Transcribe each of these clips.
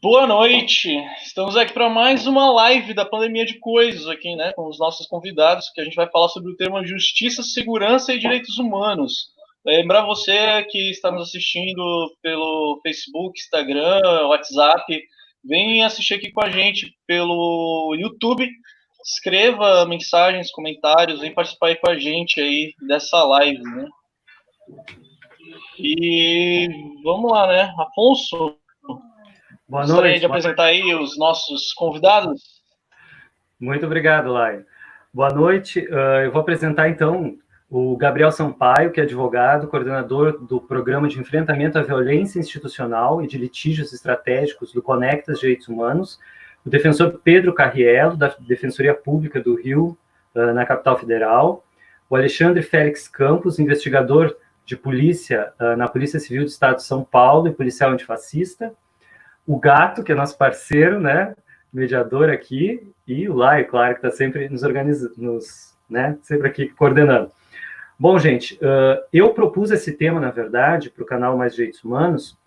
Boa noite! Estamos aqui para mais uma live da Pandemia de Coisas aqui, né, com os nossos convidados, que a gente vai falar sobre o tema Justiça, Segurança e Direitos Humanos. Lembrar você que está nos assistindo pelo Facebook, Instagram, WhatsApp, vem assistir aqui com a gente pelo YouTube. Escreva mensagens, comentários, vem participar aí com a gente aí dessa live, né? E vamos lá, né? Afonso, Boa gostaria de noite. apresentar aí os nossos convidados? Muito obrigado, Lai. Boa noite. Eu vou apresentar, então, o Gabriel Sampaio, que é advogado, coordenador do Programa de Enfrentamento à Violência Institucional e de Litígios Estratégicos do Conectas Direitos Humanos, o defensor Pedro Carriello, da Defensoria Pública do Rio, na capital federal, o Alexandre Félix Campos, investigador de polícia na Polícia Civil do Estado de São Paulo e policial antifascista, o Gato, que é nosso parceiro, né, mediador aqui, e o Laio, claro, que está sempre nos organizando, né, sempre aqui coordenando. Bom, gente, eu propus esse tema, na verdade, para o canal Mais Direitos Humanos,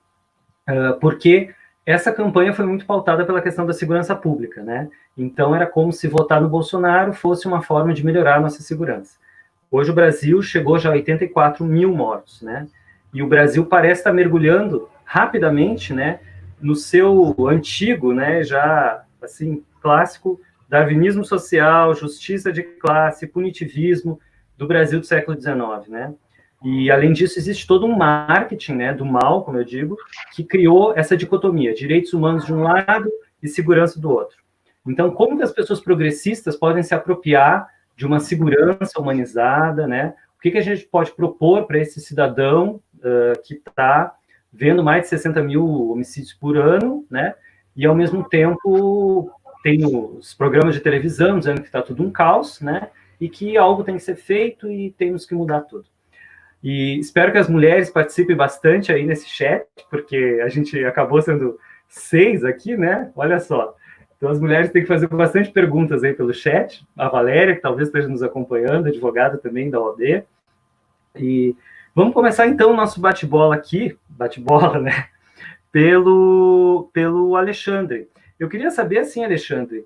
porque essa campanha foi muito pautada pela questão da segurança pública, né? Então, era como se votar no Bolsonaro fosse uma forma de melhorar a nossa segurança. Hoje o Brasil chegou já a 84 mil mortos, né? E o Brasil parece estar mergulhando rapidamente, né, no seu antigo, né, já assim clássico darwinismo social, justiça de classe, punitivismo do Brasil do século XIX, né? E além disso existe todo um marketing, né, do mal, como eu digo, que criou essa dicotomia, direitos humanos de um lado e segurança do outro. Então, como que as pessoas progressistas podem se apropriar de uma segurança humanizada, né? O que a gente pode propor para esse cidadão que está vendo mais de 60 mil homicídios por ano, né? E, ao mesmo tempo, tem os programas de televisão dizendo que está tudo um caos, né? E que algo tem que ser feito e temos que mudar tudo. E espero que as mulheres participem bastante aí nesse chat, porque a gente acabou sendo 6 aqui, né? Olha só. Então, as mulheres têm que fazer bastante perguntas aí pelo chat. A Valéria, que talvez esteja nos acompanhando, advogada também da OAB. E vamos começar, então, o nosso bate-bola aqui, bate-bola, né? Pelo Alexandre. Eu queria saber, assim, Alexandre,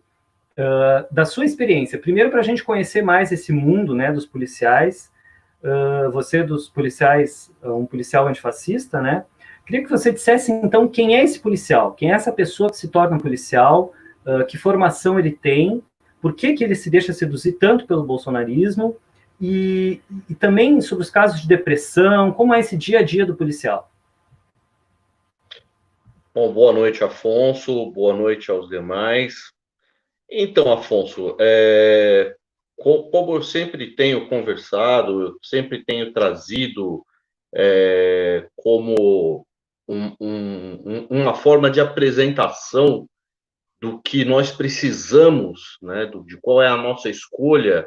da sua experiência. Primeiro, para a gente conhecer mais esse mundo, né, dos policiais. Você dos policiais, um policial antifascista, né? Queria que você dissesse, então, quem é esse policial? Quem é essa pessoa que se torna um policial? Que formação ele tem? Por que ele se deixa seduzir tanto pelo bolsonarismo? E também sobre os casos de depressão, como é esse dia a dia do policial? Bom, boa noite, Afonso. Boa noite aos demais. Então, Afonso, como eu sempre tenho conversado, eu sempre tenho trazido como uma forma de apresentação do que nós precisamos, né, de qual é a nossa escolha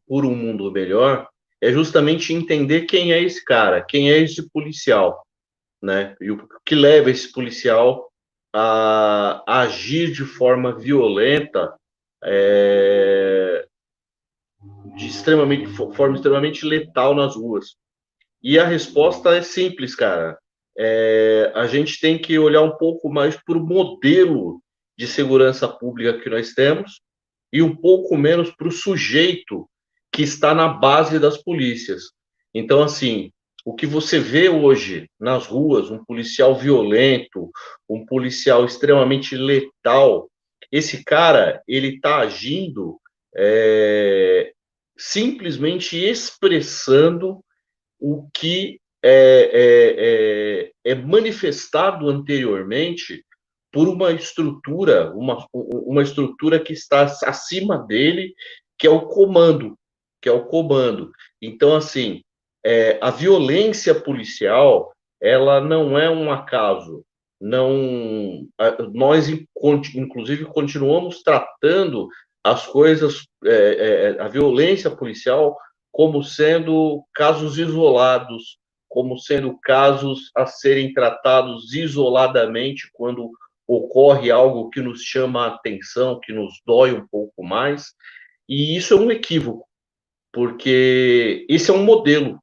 por um mundo melhor, é justamente entender quem é esse cara, quem é esse policial, né? E o que leva esse policial a agir de forma violenta, forma extremamente letal nas ruas. E a resposta é simples, cara. A gente tem que olhar um pouco mais para o modelo de segurança pública que nós temos e um pouco menos para o sujeito que está na base das polícias. Então, assim, o que você vê hoje nas ruas, um policial violento, um policial extremamente letal, esse cara, ele está agindo simplesmente expressando o que é manifestado anteriormente por uma estrutura que está acima dele, que é o comando, que é o comando. Então, assim, a violência policial, ela não é um acaso. Não, nós, inclusive, continuamos tratando as coisas, a violência policial como sendo casos isolados, como sendo casos a serem tratados isoladamente quando ocorre algo que nos chama a atenção, que nos dói um pouco mais. E isso é um equívoco, porque esse é um modelo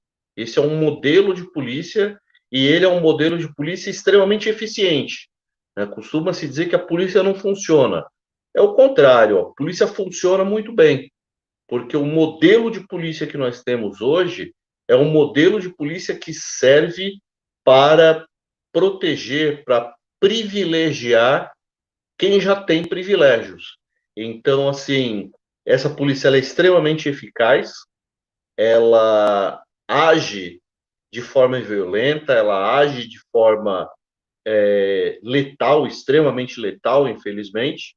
de polícia, e ele é um modelo de polícia extremamente eficiente. né? Costuma-se dizer que a polícia não funciona. É o contrário, a polícia funciona muito bem, porque o modelo de polícia que nós temos hoje é um modelo de polícia que serve para proteger, para privilegiar quem já tem privilégios. Então, assim, essa polícia ela é extremamente eficaz, ela age de forma violenta, ela age de forma letal, extremamente letal, infelizmente,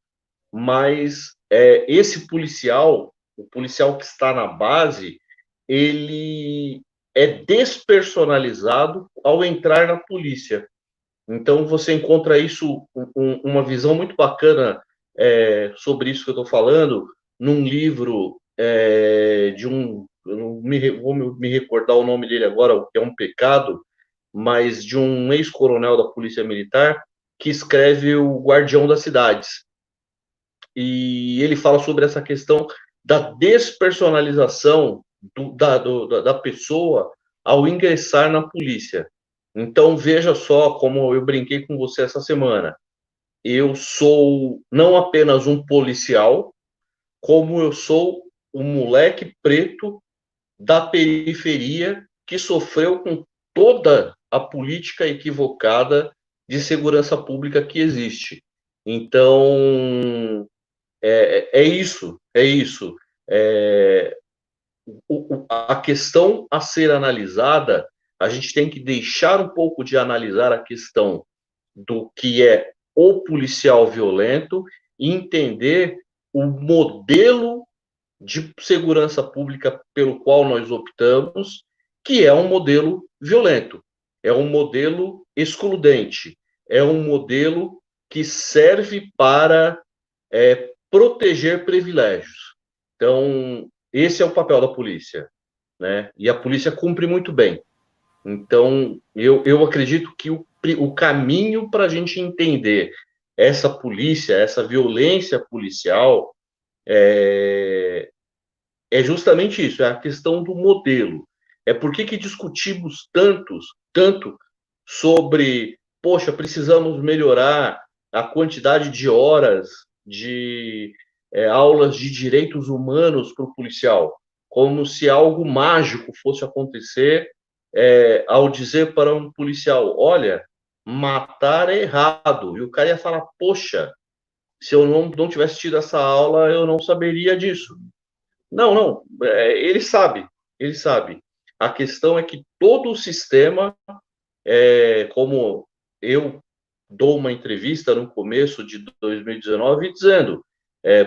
mas esse policial, o policial que está na base, ele é despersonalizado ao entrar na polícia. Então, você encontra isso, uma visão muito bacana sobre isso que eu estou falando, num livro de um. Eu não vou me recordar o nome dele agora, que é um pecado, mas de um ex-coronel da Polícia Militar que escreve O Guardião das Cidades. E ele fala sobre essa questão da despersonalização da pessoa ao ingressar na polícia. Então, veja só como eu brinquei com você essa semana. Eu sou não apenas um policial, como eu sou um moleque preto da periferia que sofreu com toda a política equivocada de segurança pública que existe. Então, é isso, é isso. A questão a ser analisada, a gente tem que deixar um pouco de analisar a questão do que é o policial violento e entender o modelo de segurança pública pelo qual nós optamos, que é um modelo violento, é um modelo excludente, é um modelo que serve para proteger privilégios. Então, esse é o papel da polícia, né? E a polícia cumpre muito bem. Então, eu acredito que o caminho para a gente entender essa polícia, essa violência policial, é justamente isso, é a questão do modelo. É por que discutimos tanto sobre, poxa, precisamos melhorar a quantidade de horas de aulas de direitos humanos para o policial, como se algo mágico fosse acontecer ao dizer para um policial, olha, matar é errado. E o cara ia falar, poxa, se eu não tivesse tido essa aula, eu não saberia disso. Não, ele sabe, ele sabe. A questão é que todo o sistema, como eu dou uma entrevista no começo de 2019 dizendo,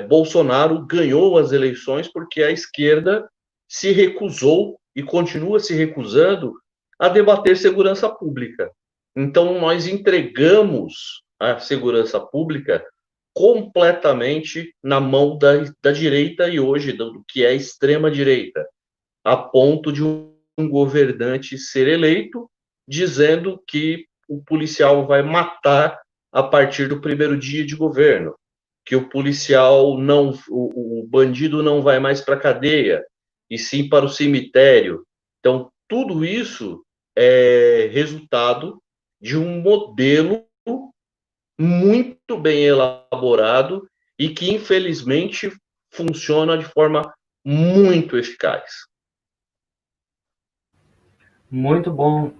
Bolsonaro ganhou as eleições porque a esquerda se recusou e continua se recusando a debater segurança pública. Então, nós entregamos a segurança pública completamente na mão da direita e hoje do que é a extrema-direita, a ponto de um governante ser eleito dizendo que o policial vai matar a partir do primeiro dia de governo, que o policial não, o bandido não vai mais para a cadeia, e sim para o cemitério. Então, tudo isso é resultado de um modelo muito bem elaborado e que, infelizmente, funciona de forma muito eficaz. Muito bom,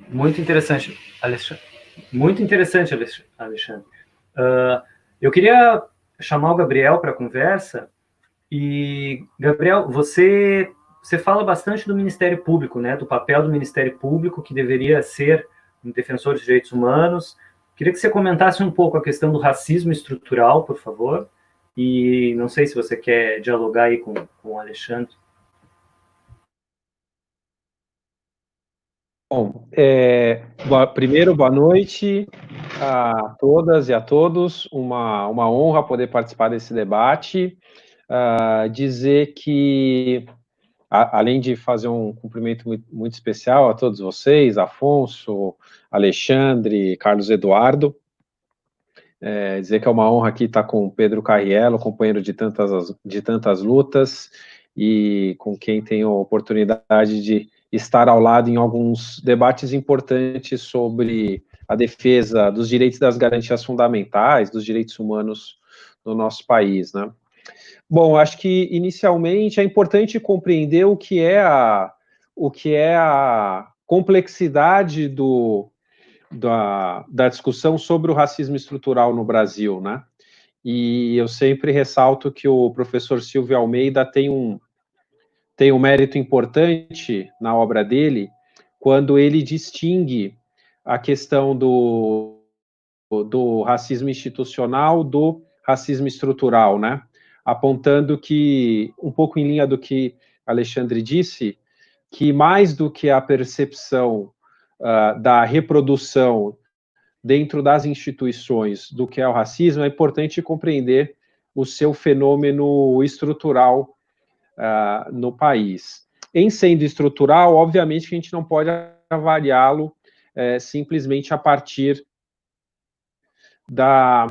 muito interessante, Alexandre. Muito interessante, Alexandre. Eu queria chamar o Gabriel para a conversa. E, Gabriel, você fala bastante do Ministério Público, né? Do papel do Ministério Público, que deveria ser um defensor dos direitos humanos. Queria que você comentasse um pouco a questão do racismo estrutural, por favor. E não sei se você quer dialogar aí com o Alexandre. Bom, primeiro, boa noite a todas e a todos. Uma honra poder participar desse debate. Dizer que, além de fazer um cumprimento muito especial a todos vocês, Afonso, Alexandre, Carlos Eduardo, dizer que é uma honra aqui estar com o Pedro Carriello, companheiro de tantas lutas, e com quem tenho a oportunidade de estar ao lado em alguns debates importantes sobre a defesa dos direitos e das garantias fundamentais, dos direitos humanos no nosso país, né? Bom, acho que, inicialmente, é importante compreender o que é a complexidade da discussão sobre o racismo estrutural no Brasil, né? E eu sempre ressalto que o professor Silvio Almeida tem um mérito importante na obra dele, quando ele distingue a questão do racismo institucional do racismo estrutural, né? Apontando que, um pouco em linha do que Alexandre disse, que mais do que a percepção da reprodução dentro das instituições do que é o racismo, é importante compreender o seu fenômeno estrutural no país. Em sendo estrutural, obviamente que a gente não pode avaliá-lo simplesmente a partir da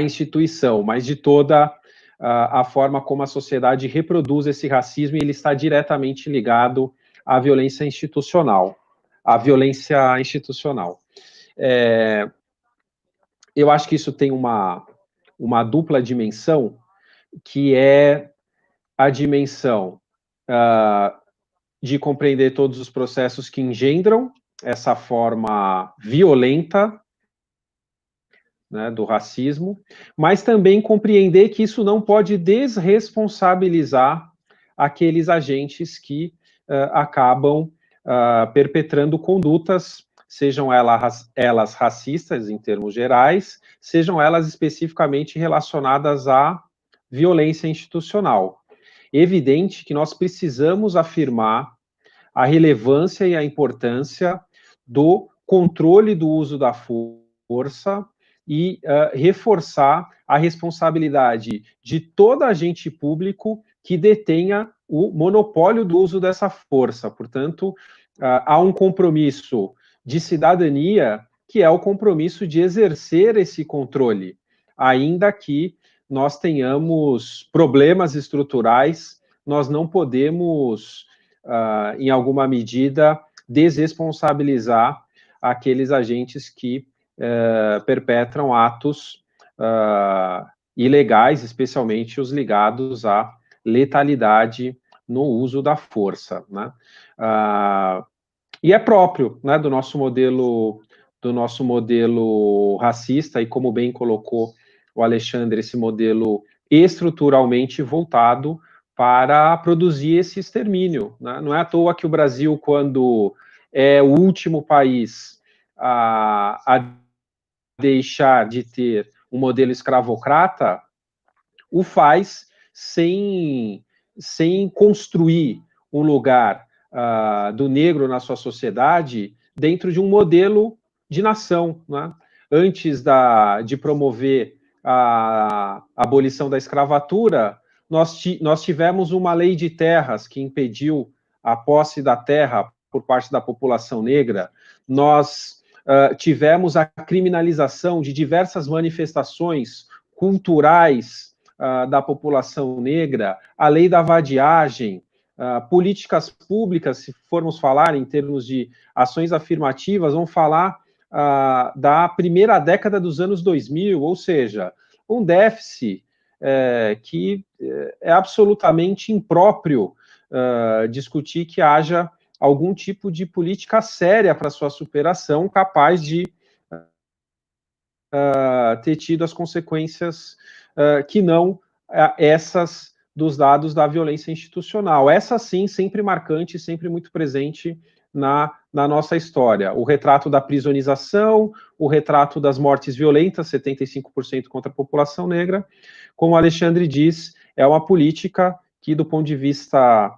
instituição, mas de toda a forma como a sociedade reproduz esse racismo, e ele está diretamente ligado à violência institucional. Eu acho que isso tem uma dupla dimensão, que é a dimensão de compreender todos os processos que engendram essa forma violenta, né, do racismo, mas também compreender que isso não pode desresponsabilizar aqueles agentes que acabam perpetrando condutas, sejam elas racistas em termos gerais, sejam elas especificamente relacionadas à violência institucional. Evidente que nós precisamos afirmar a relevância e a importância do controle do uso da força e reforçar a responsabilidade de todo agente público que detenha o monopólio do uso dessa força. Portanto, há um compromisso de cidadania, que é o compromisso de exercer esse controle, ainda que nós tenhamos problemas estruturais, nós não podemos, em alguma medida, desresponsabilizar aqueles agentes que perpetram atos ilegais, especialmente os ligados à letalidade no uso da força, né? E é próprio, né, do nosso modelo racista, e como bem colocou o Alexandre, esse modelo estruturalmente voltado para produzir esse extermínio, né? Não é à toa que o Brasil, quando é o último país a deixar de ter um modelo escravocrata, o faz sem construir um lugar do negro na sua sociedade dentro de um modelo de nação, né? Antes de promover a abolição da escravatura, nós tivemos uma lei de terras que impediu a posse da terra por parte da população negra. Nós tivemos a criminalização de diversas manifestações culturais da população negra, a lei da vadiagem, políticas públicas, se formos falar em termos de ações afirmativas, vamos falar da primeira década dos anos 2000, ou seja, um déficit que é absolutamente impróprio discutir que haja algum tipo de política séria para sua superação, capaz de ter tido as consequências que não essas dos dados da violência institucional. Essa, sim, sempre marcante, sempre muito presente na nossa história. O retrato da prisonização, o retrato das mortes violentas, 75% contra a população negra. Como o Alexandre diz, é uma política que, do ponto de vista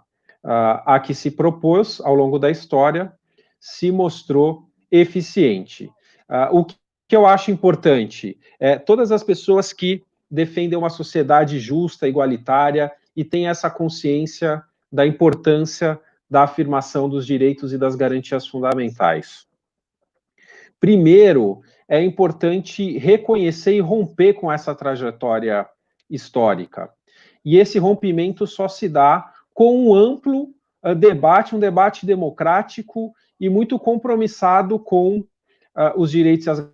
a que se propôs ao longo da história, se mostrou eficiente. O que eu acho importante é todas as pessoas que defendem uma sociedade justa, igualitária, e têm essa consciência da importância da afirmação dos direitos e das garantias fundamentais. Primeiro, é importante reconhecer e romper com essa trajetória histórica. E esse rompimento só se dá com um amplo debate, um debate democrático e muito compromissado com os direitos e as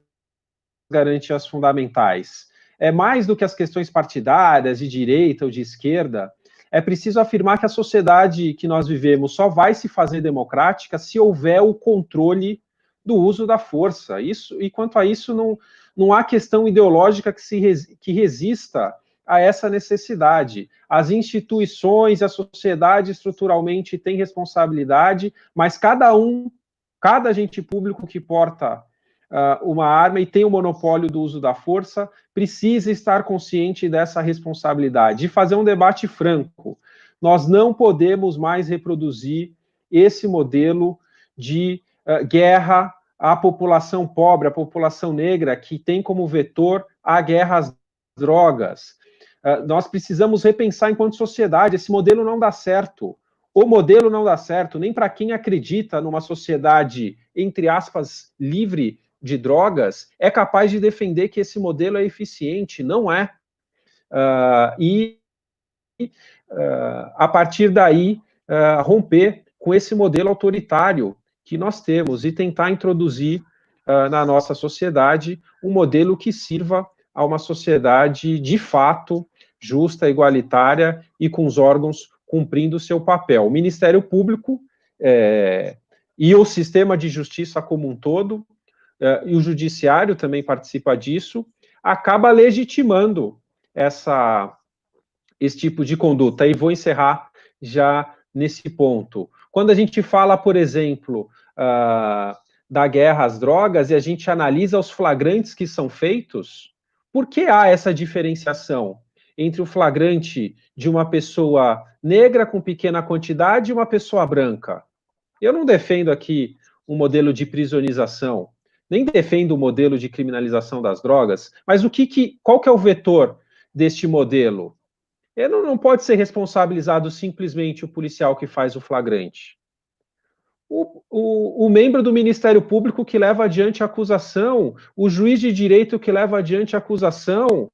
garantias fundamentais. É mais do que as questões partidárias, de direita ou de esquerda. É preciso afirmar que a sociedade que nós vivemos só vai se fazer democrática se houver o controle do uso da força. E quanto a isso, não há questão ideológica que resista a essa necessidade. As instituições, a sociedade estruturalmente tem responsabilidade, mas cada agente público que porta uma arma e tem o monopólio do uso da força precisa estar consciente dessa responsabilidade e fazer um debate franco. Nós não podemos mais reproduzir esse modelo de guerra à população pobre, à população negra, que tem como vetor a guerra às drogas. Nós precisamos repensar enquanto sociedade, esse modelo não dá certo. O modelo não dá certo nem para quem acredita numa sociedade, entre aspas, livre de drogas, é capaz de defender que esse modelo é eficiente, não é. A partir daí, romper com esse modelo autoritário que nós temos e tentar introduzir na nossa sociedade um modelo que sirva a uma sociedade de fato justa, igualitária e com os órgãos cumprindo o seu papel. O Ministério Público e o sistema de justiça como um todo, e o judiciário também participa disso, acaba legitimando esse tipo de conduta. E vou encerrar já nesse ponto. Quando a gente fala, por exemplo, da guerra às drogas e a gente analisa os flagrantes que são feitos, por que há essa diferenciação entre o flagrante de uma pessoa negra com pequena quantidade e uma pessoa branca? Eu não defendo aqui um modelo de priorização, nem defendo o modelo de criminalização das drogas, mas qual que é o vetor deste modelo? Ele não pode ser responsabilizado simplesmente o policial que faz o flagrante. O membro do Ministério Público que leva adiante a acusação, o juiz de direito que leva adiante a acusação,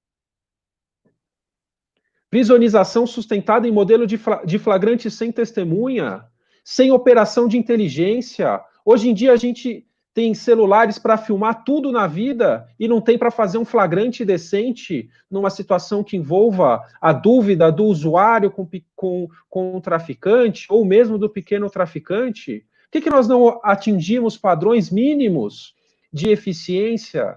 priorização sustentada em modelo de flagrante sem testemunha, sem operação de inteligência. Hoje em dia a gente tem celulares para filmar tudo na vida e não tem para fazer um flagrante decente numa situação que envolva a dúvida do usuário com o traficante ou mesmo do pequeno traficante. Por que nós não atingimos padrões mínimos de eficiência?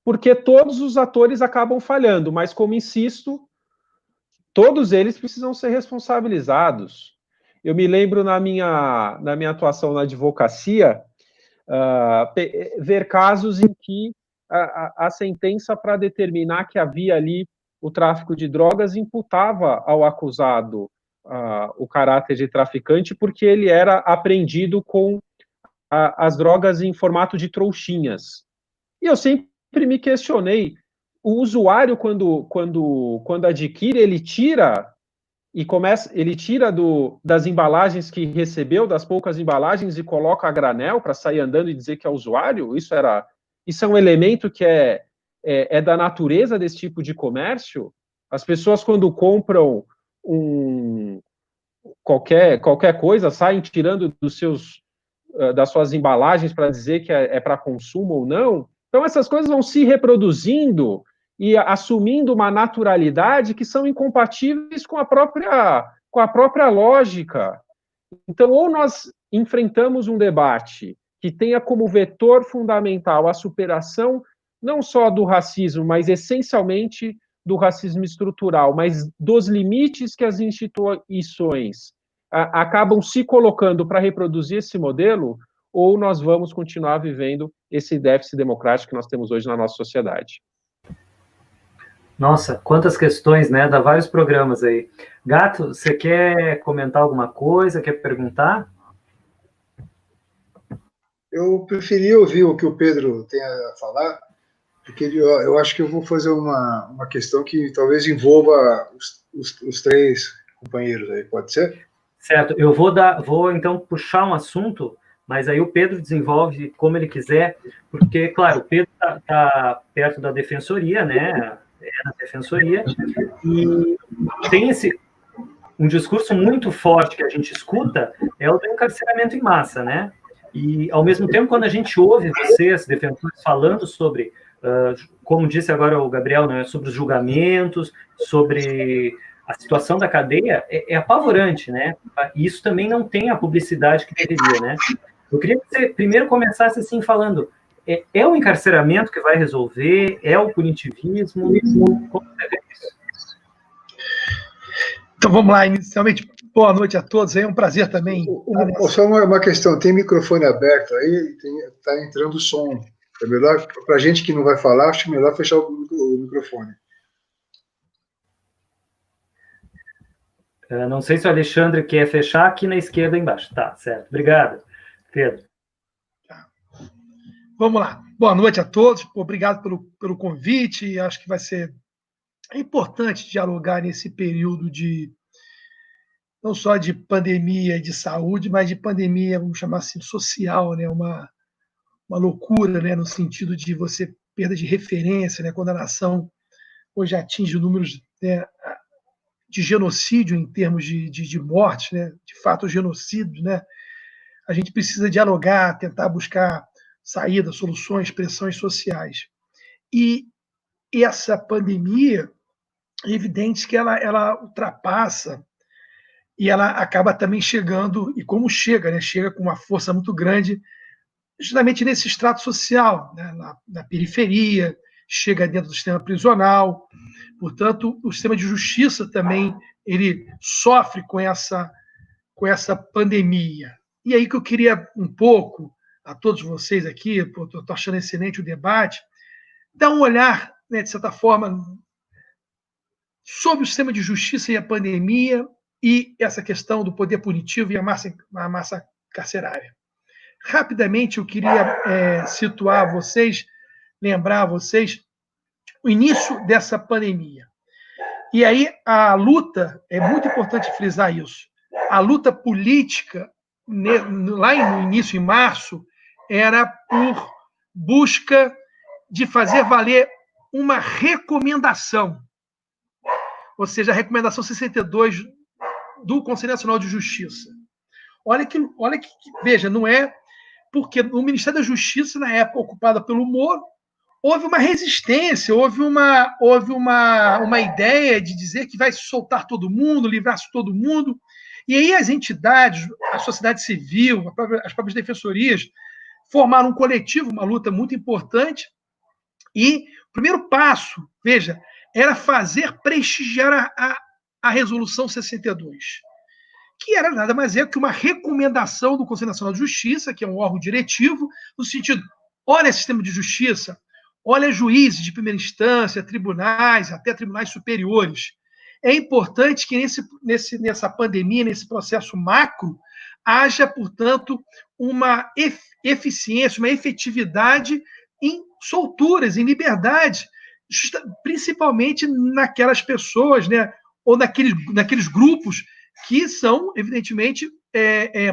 Porque todos os atores acabam falhando, mas como insisto, todos eles precisam ser responsabilizados. Eu me lembro na minha atuação na advocacia, ver casos em que a sentença para determinar que havia ali o tráfico de drogas imputava ao acusado o caráter de traficante porque ele era apreendido com as drogas em formato de trouxinhas. E eu sempre me questionei, o usuário, quando adquire, ele tira das embalagens que recebeu, das poucas embalagens, e coloca a granel para sair andando e dizer que é usuário? Isso é um elemento que é da natureza desse tipo de comércio? As pessoas, quando compram qualquer coisa, saem tirando das suas embalagens para dizer que é para consumo ou não? Então, essas coisas vão se reproduzindo e assumindo uma naturalidade que são incompatíveis com a própria lógica. Então, ou nós enfrentamos um debate que tenha como vetor fundamental a superação não só do racismo, mas essencialmente do racismo estrutural, mas dos limites que as instituições acabam se colocando para reproduzir esse modelo, ou nós vamos continuar vivendo esse déficit democrático que nós temos hoje na nossa sociedade. Nossa, quantas questões, né? Dá vários programas aí. Gato, você quer comentar alguma coisa? Quer perguntar? Eu preferi ouvir o que o Pedro tem a falar, porque eu acho que eu vou fazer uma questão que talvez envolva os três companheiros aí, pode ser? Certo, eu vou então puxar um assunto, mas aí o Pedro desenvolve como ele quiser, porque, claro, o Pedro está perto da defensoria, né? Na defensoria, e tem um discurso muito forte que a gente escuta, é o do encarceramento em massa, né? E, ao mesmo tempo, quando a gente ouve vocês, defensores, falando sobre, como disse agora o Gabriel, né, sobre os julgamentos, sobre a situação da cadeia, é apavorante, né? E isso também não tem a publicidade que deveria, né? Eu queria que você primeiro começasse assim falando, é o encarceramento que vai resolver? É o punitivismo? Como você vê isso? Então vamos lá, inicialmente, boa noite a todos, é um prazer também. Só uma questão, tem microfone aberto aí, está entrando som. É melhor, para a gente que não vai falar, acho melhor fechar o microfone. Não sei se o Alexandre quer fechar aqui na esquerda embaixo. Tá, certo. Obrigado, Pedro. Vamos lá. Boa noite a todos. Obrigado pelo convite. Acho que vai ser importante dialogar nesse período de não só de pandemia de saúde, mas de pandemia, vamos chamar assim, social, né? Uma loucura, né? No sentido de você perda de referência, né? Quando a nação hoje atinge números, né, de genocídio em termos de mortes, né? De fato, genocídio, né? A gente precisa dialogar, tentar buscar saídas, soluções, pressões sociais. E essa pandemia, é evidente que ela ultrapassa e ela acaba também chegando, e como chega, né? Chega com uma força muito grande, justamente nesse extrato social, né? Na periferia, chega dentro do sistema prisional. Portanto, o sistema de justiça também ele sofre com essa pandemia. E aí que eu queria um pouco, a todos vocês aqui, estou achando excelente o debate, dar um olhar, né, de certa forma, sobre o sistema de justiça e a pandemia e essa questão do poder punitivo e a massa carcerária. Rapidamente, eu queria situar vocês, lembrar vocês, o início dessa pandemia. E aí a luta, é muito importante frisar isso, a luta política, lá no início, em março, era por busca de fazer valer uma recomendação, ou seja, a recomendação 62 do Conselho Nacional de Justiça. Olha que veja, não é porque o Ministério da Justiça, na época ocupada pelo Moro, houve uma resistência, houve uma ideia de dizer que vai soltar todo mundo, livrar-se todo mundo. E aí as entidades, a sociedade civil, as próprias defensorias, formaram um coletivo, uma luta muito importante. E o primeiro passo, veja, era fazer prestigiar a Resolução 62, que era nada mais que uma recomendação do Conselho Nacional de Justiça, que é um órgão diretivo, no sentido, olha sistema de justiça, olha juízes de primeira instância, tribunais, até tribunais superiores. É importante que nessa pandemia, nesse processo macro, haja, portanto, uma eficiência, uma efetividade em solturas, em liberdade, principalmente naquelas pessoas, né, ou naqueles grupos que são, evidentemente,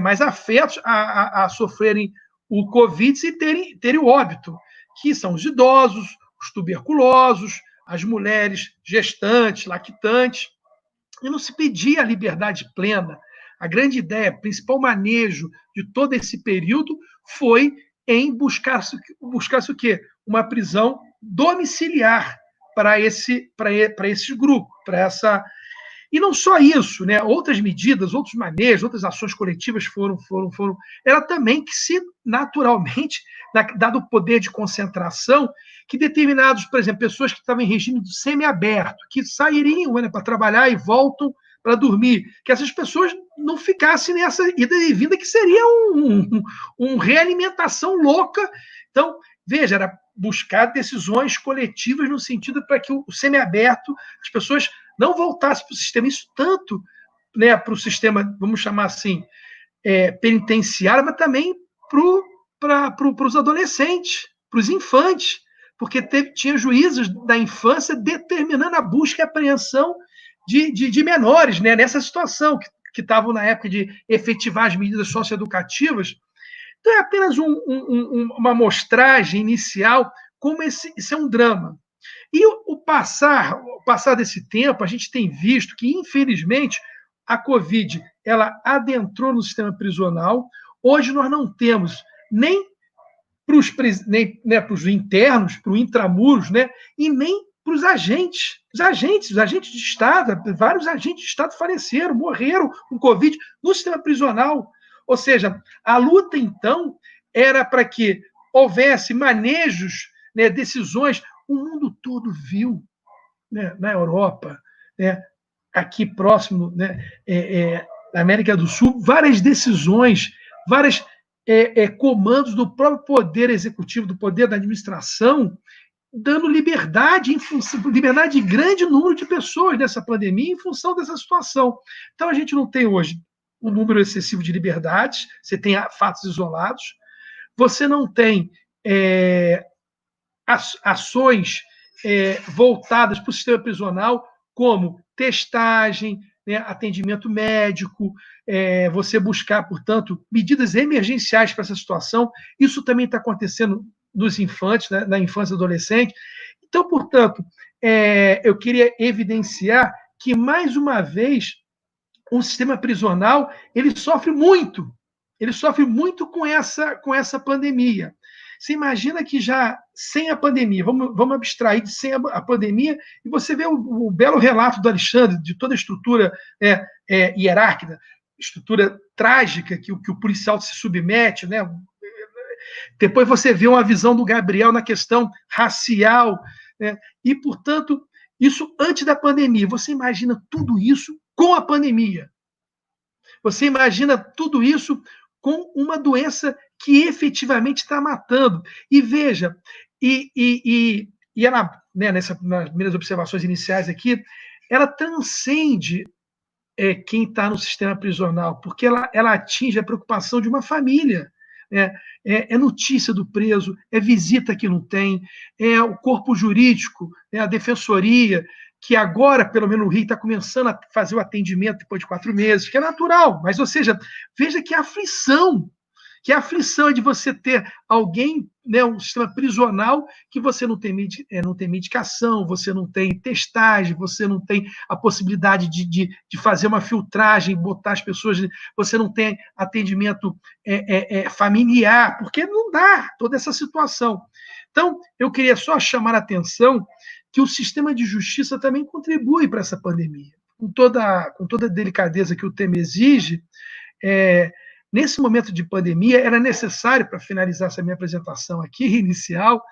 mais afetos a sofrerem o Covid e terem o óbito, que são os idosos, os tuberculosos, as mulheres gestantes, lactantes. E não se pedia a liberdade plena. A grande ideia, o principal manejo de todo esse período foi em buscar-se o quê? Uma prisão domiciliar para esse grupo, para essa... E não só isso, né? Outras medidas, outros manejos, outras ações coletivas foram. Era também que se, naturalmente, dado o poder de concentração, que determinados, por exemplo, pessoas que estavam em regime de semiaberto, que sairiam, né, para trabalhar e voltam para dormir, que essas pessoas não ficassem nessa ida e vinda, que seria uma realimentação louca. Então, veja, era buscar decisões coletivas no sentido para que o semiaberto, as pessoas não voltassem para o sistema, isso tanto, né, para o sistema, vamos chamar assim, penitenciário, mas também para os adolescentes, para os infantes, porque tinha juízes da infância determinando a busca e apreensão de menores, né, nessa situação, que estavam na época de efetivar as medidas socioeducativas. Então, é apenas uma amostragem inicial, como isso é um drama. E o passar desse tempo, a gente tem visto que, infelizmente, a Covid ela adentrou no sistema prisional. Hoje nós não temos nem para os internos, para o intramuros, né? E nem para os agentes de Estado. Vários agentes de Estado faleceram, morreram com Covid no sistema prisional. Ou seja, a luta, então, era para que houvesse manejos, né, decisões. O mundo todo viu, né, na Europa, né, aqui próximo, né, na América do Sul, várias decisões, vários comandos do próprio poder executivo, do poder da administração, dando liberdade de grande número de pessoas nessa pandemia em função dessa situação. Então, a gente não tem hoje um número excessivo de liberdades, você tem fatos isolados, você não tem ações voltadas para o sistema prisional, como testagem, né, atendimento médico, você buscar, portanto, medidas emergenciais para essa situação. Isso também está acontecendo nos infantes, né, na infância e adolescente. Então, portanto, eu queria evidenciar que, mais uma vez, o sistema prisional ele sofre muito com essa pandemia. Você imagina que já sem a pandemia, vamos abstrair de sem a pandemia, e você vê o belo relato do Alexandre, de toda a estrutura hierárquica, estrutura trágica que o policial se submete, né? Depois você vê uma visão do Gabriel na questão racial, né? E, portanto, isso antes da pandemia. Você imagina tudo isso com a pandemia. Você imagina tudo isso com uma doença que efetivamente está matando. E veja, ela, né, nas minhas observações iniciais aqui, ela transcende quem está no sistema prisional, porque ela atinge a preocupação de uma família. É notícia do preso, é visita que não tem, é o corpo jurídico, a defensoria, que agora, pelo menos no Rio, está começando a fazer o atendimento depois de 4 meses, que é natural, mas, ou seja, veja que aflição é de você ter alguém, né, um sistema prisional, que você não tem medicação, você não tem testagem, você não tem a possibilidade de fazer uma filtragem, botar as pessoas, você não tem atendimento familiar, porque não dá toda essa situação. Então, eu queria só chamar a atenção que o sistema de justiça também contribui para essa pandemia. Com toda a delicadeza que o tema exige, nesse momento de pandemia, era necessário, para finalizar essa minha apresentação aqui, inicial,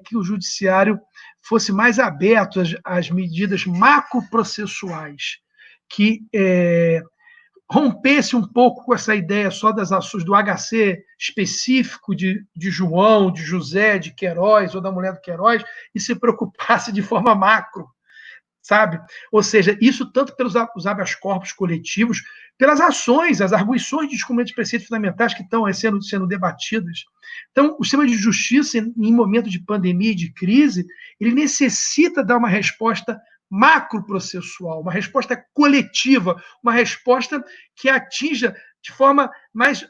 que o judiciário fosse mais aberto às medidas macroprocessuais, que rompesse um pouco com essa ideia só das ações do HC específico de João, de José, de Queiroz, ou da mulher do Queiroz, e se preocupasse de forma macro, sabe? Ou seja, isso tanto pelos habeas corpus coletivos, pelas ações, as arguições de descumprimento de preceitos fundamentais que estão sendo debatidas. Então, o sistema de justiça, em momento de pandemia e de crise, ele necessita dar uma resposta macroprocessual, uma resposta coletiva, uma resposta que atinja de forma mais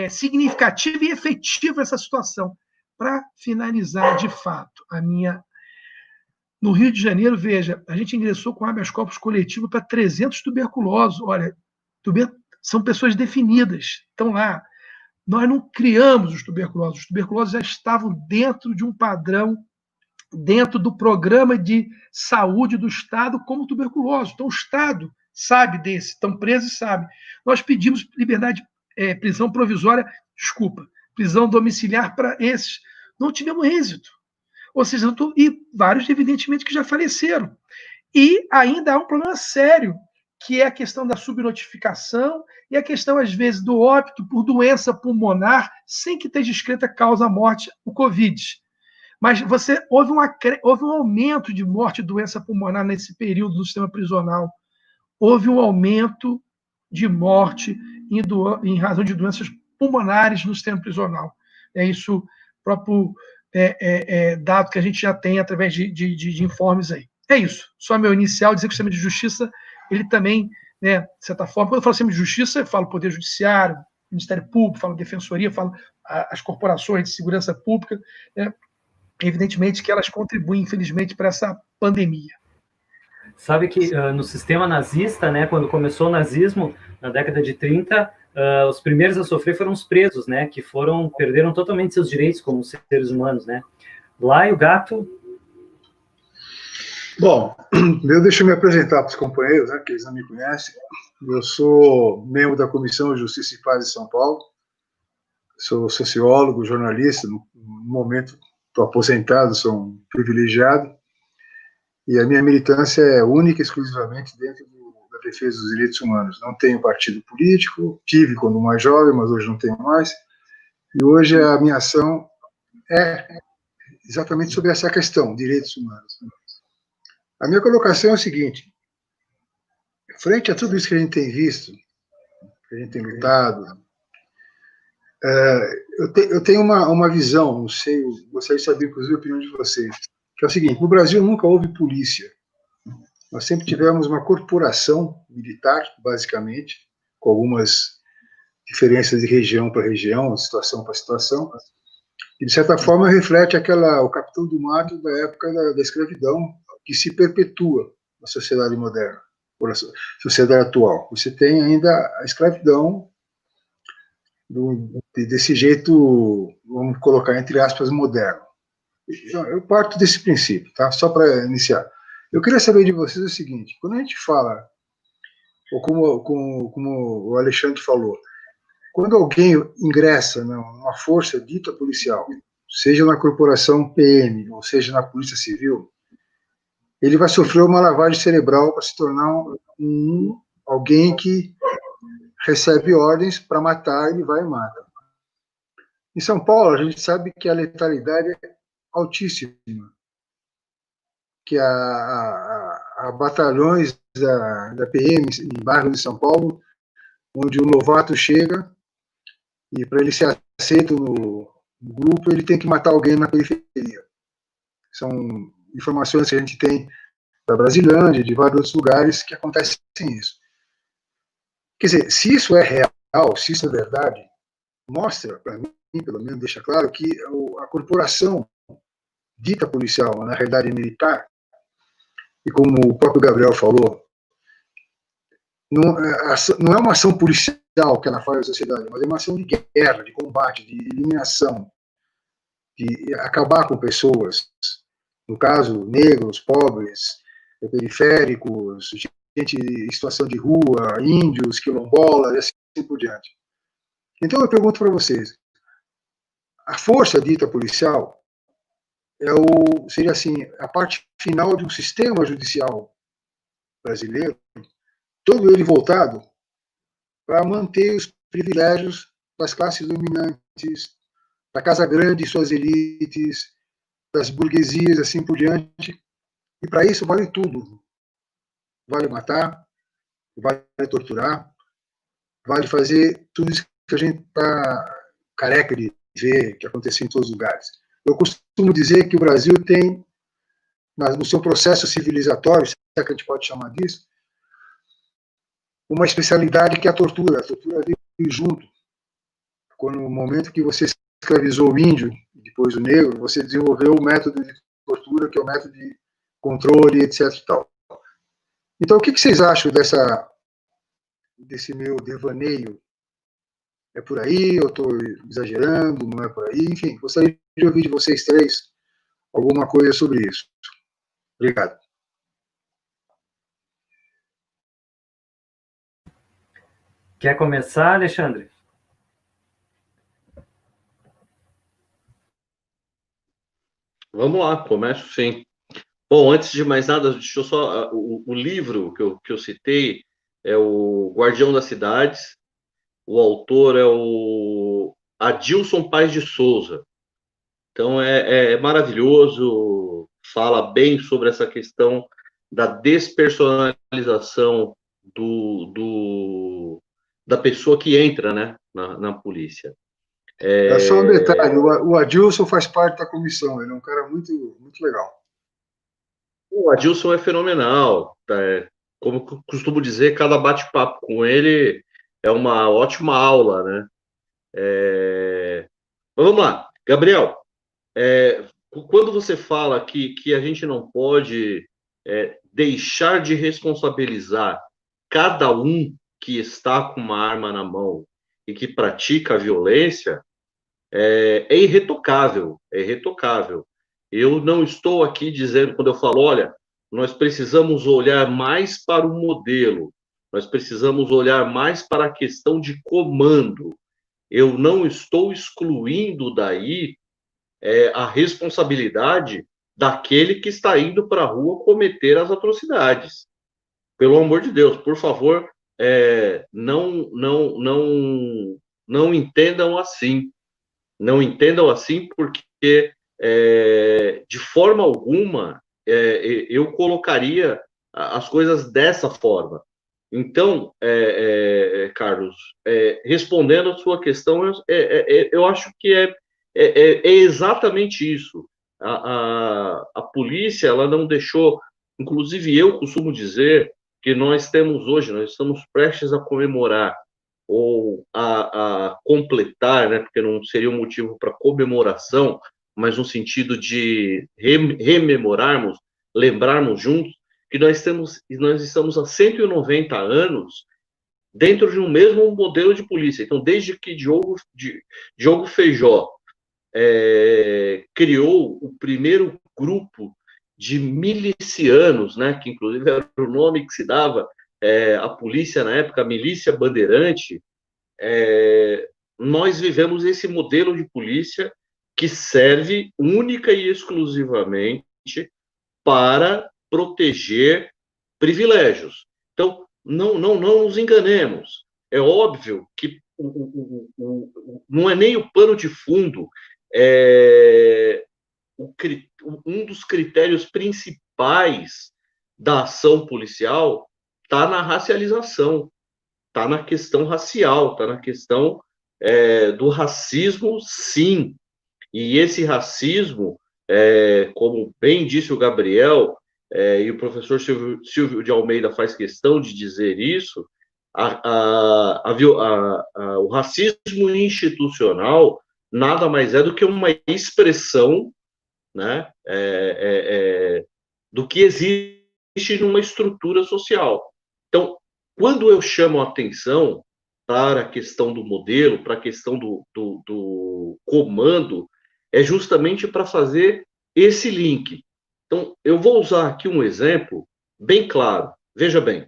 significativa e efetiva essa situação. Para finalizar, de fato, no Rio de Janeiro, veja, a gente ingressou com habeas corpus coletivo para 300 tuberculosos. Olha, são pessoas definidas, estão lá. Nós não criamos os tuberculosos já estavam dentro de um padrão, dentro do programa de saúde do Estado como tuberculoso. Então, o Estado sabe desse, estão presos e sabe. Nós pedimos prisão provisória, prisão domiciliar para esses. Não tivemos êxito. Ou seja, e vários, evidentemente, que já faleceram. E ainda há um problema sério, que é a questão da subnotificação e a questão, às vezes, do óbito por doença pulmonar, sem que esteja escrita causa-morte, o Covid. Mas houve um aumento de morte de doença pulmonar nesse período do sistema prisional. Houve um aumento de morte em razão de doenças pulmonares no sistema prisional. É isso próprio dado que a gente já tem através de informes aí. É isso. Só meu inicial, dizer que o sistema de justiça, ele também, né, de certa forma, quando eu falo sistema de justiça, eu falo Poder Judiciário, Ministério Público, falo Defensoria, falo as corporações de segurança pública, né, evidentemente que elas contribuem, infelizmente, para essa pandemia. Sabe que no sistema nazista, né, quando começou o nazismo, na década de 30, os primeiros a sofrer foram os presos, né, que perderam totalmente seus direitos como seres humanos, né. Lá, e o Gato... Bom, deixa eu me apresentar para os companheiros, né, que eles não me conhecem. Eu sou membro da Comissão de Justiça e Paz de São Paulo, sou sociólogo, jornalista, no momento estou aposentado, sou um privilegiado, e a minha militância é única e exclusivamente dentro da defesa dos direitos humanos. Não tenho partido político, tive quando mais jovem, mas hoje não tenho mais, e hoje a minha ação é exatamente sobre essa questão, direitos humanos. A minha colocação é a seguinte: frente a tudo isso que a gente tem visto, que a gente tem lutado, eu tenho uma visão, não sei, eu gostaria de saber, inclusive, a opinião de vocês, que é o seguinte: no Brasil nunca houve polícia. Nós sempre tivemos uma corporação militar, basicamente, com algumas diferenças de região para região, de situação para situação, e, de certa forma, reflete o capitão do mato da época da escravidão, que se perpetua na sociedade moderna, ou na sociedade atual. Você tem ainda a escravidão desse jeito, vamos colocar entre aspas, moderno. Eu parto desse princípio, tá? Só para iniciar. Eu queria saber de vocês o seguinte: quando a gente fala, ou como o Alexandre falou, quando alguém ingressa numa força dita policial, seja na corporação PM, ou seja na Polícia Civil, ele vai sofrer uma lavagem cerebral para se tornar alguém que recebe ordens para matar, ele vai e mata. Em São Paulo, a gente sabe que a letalidade é altíssima, que há batalhões da PM em bairros de São Paulo, onde o novato chega e, para ele ser aceito no grupo, ele tem que matar alguém na periferia. São informações que a gente tem da Brasilândia, de vários outros lugares que acontecem isso. Quer dizer, se isso é real, se isso é verdade, mostra, para mim, pelo menos deixa claro, que a corporação dita policial, na realidade militar, e como o próprio Gabriel falou, não é uma ação policial que ela faz na sociedade, mas é uma ação de guerra, de combate, de eliminação, de acabar com pessoas, no caso, negros, pobres, periféricos, gente em situação de rua, índios, quilombolas, e assim por diante. Então eu pergunto para vocês: a força dita policial seria assim, a parte final de um sistema judicial brasileiro, todo ele voltado para manter os privilégios das classes dominantes, da Casa Grande e suas elites, das burguesias, assim por diante. E para isso vale tudo. Vale matar, vale torturar, vale fazer tudo isso que a gente está careca de ver, que aconteceu em todos os lugares. Eu costumo dizer que o Brasil tem, no seu processo civilizatório, se é que a gente pode chamar disso, uma especialidade que é a tortura. A tortura veio junto. Quando, no momento que você escravizou o índio, e depois o negro, você desenvolveu o método de tortura, que é o método de controle, etc. E tal. Então, o que vocês acham desse meu devaneio? É por aí? Eu estou exagerando? Não é por aí? Enfim, gostaria de ouvir de vocês três alguma coisa sobre isso. Obrigado. Quer começar, Alexandre? Vamos lá, começo sim. Bom, antes de mais nada, deixa eu só. O livro que eu citei é o Guardião das Cidades. O autor é o Adilson Paes de Souza. Então é maravilhoso, fala bem sobre essa questão da despersonalização da pessoa que entra, né, na polícia. Só um detalhe: o Adilson faz parte da comissão, ele é um cara muito, muito legal. O Adilson é fenomenal. Como eu costumo dizer, cada bate-papo com ele é uma ótima aula, né? Mas vamos lá, Gabriel. Quando você fala que a gente não pode deixar de responsabilizar cada um que está com uma arma na mão e que pratica a violência é irretocável, é irretocável. Eu não estou aqui dizendo, quando eu falo, olha, nós precisamos olhar mais para o modelo, nós precisamos olhar mais para a questão de comando. Eu não estou excluindo daí a responsabilidade daquele que está indo para a rua cometer as atrocidades. Pelo amor de Deus, por favor, não entendam assim. Não entendam assim, porque de forma alguma eu colocaria as coisas dessa forma. Então, Carlos, respondendo a sua questão, eu acho que é exatamente isso. A polícia, ela não deixou, inclusive eu costumo dizer que nós estamos prestes a comemorar ou a completar, né, porque não seria um motivo para comemoração, mas no sentido de rememorarmos, lembrarmos juntos, que nós estamos há 190 anos dentro de um mesmo modelo de polícia. Então, desde que Diogo Feijó criou o primeiro grupo de milicianos, né, que inclusive era o nome que se dava a polícia na época, a Milícia Bandeirante, nós vivemos esse modelo de polícia que serve única e exclusivamente para proteger privilégios. Então, não nos enganemos. É óbvio que não é nem o pano de fundo, um dos critérios principais da ação policial está na racialização, está na questão racial, está na questão do racismo, sim. E esse racismo, como bem disse o Gabriel, e o professor Silvio de Almeida faz questão de dizer isso, o racismo institucional nada mais é do que uma expressão, né, do que existe numa estrutura social. Então, quando eu chamo a atenção para a questão do modelo, para a questão do comando, é justamente para fazer esse link. Então, eu vou usar aqui um exemplo bem claro. Veja bem,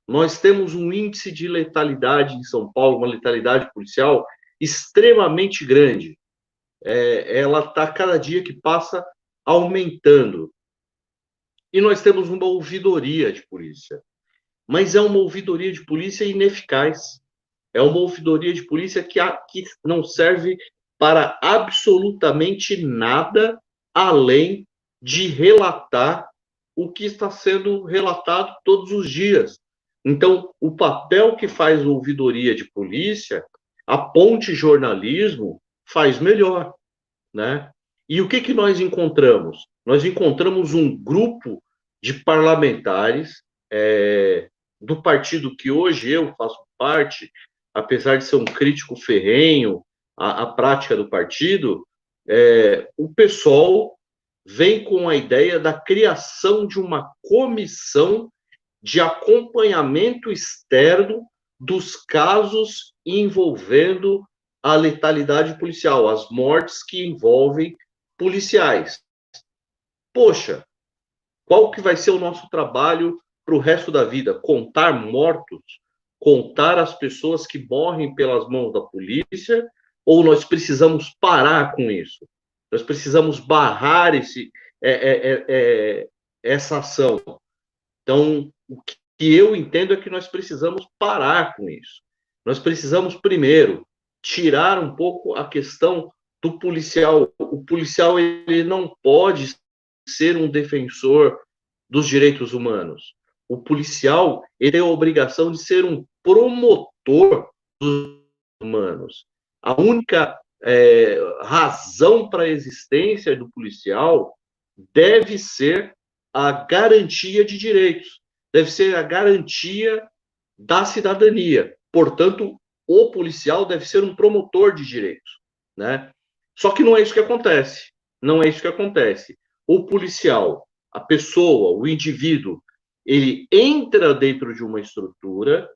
nós temos um índice de letalidade em São Paulo, uma letalidade policial extremamente grande. Ela está, cada dia que passa, aumentando. E nós temos uma ouvidoria de polícia. Mas é uma ouvidoria de polícia ineficaz. É uma ouvidoria de polícia que não serve para absolutamente nada além de relatar o que está sendo relatado todos os dias. Então, o papel que faz a ouvidoria de polícia, a ponte jornalismo, faz melhor, né? E o que nós encontramos? Nós encontramos um grupo de parlamentares do partido que hoje eu faço parte, apesar de ser um crítico ferrenho à prática do partido, o PSOL vem com a ideia da criação de uma comissão de acompanhamento externo dos casos envolvendo a letalidade policial, as mortes que envolvem policiais. Poxa, qual que vai ser o nosso trabalho para o resto da vida? Contar mortos? Contar as pessoas que morrem pelas mãos da polícia? Ou nós precisamos parar com isso? Nós precisamos barrar essa ação. Então, o que eu entendo é que nós precisamos parar com isso. Nós precisamos, primeiro, tirar um pouco a questão do policial. O policial, ele não pode ser um defensor dos direitos humanos. O policial, ele tem a obrigação de ser um promotor dos direitos humanos. A única razão para a existência do policial deve ser a garantia de direitos, deve ser a garantia da cidadania. Portanto, o policial deve ser um promotor de direitos, né? Só que não é isso que acontece. Não é isso que acontece. O policial, a pessoa, o indivíduo, ele entra dentro de uma estrutura,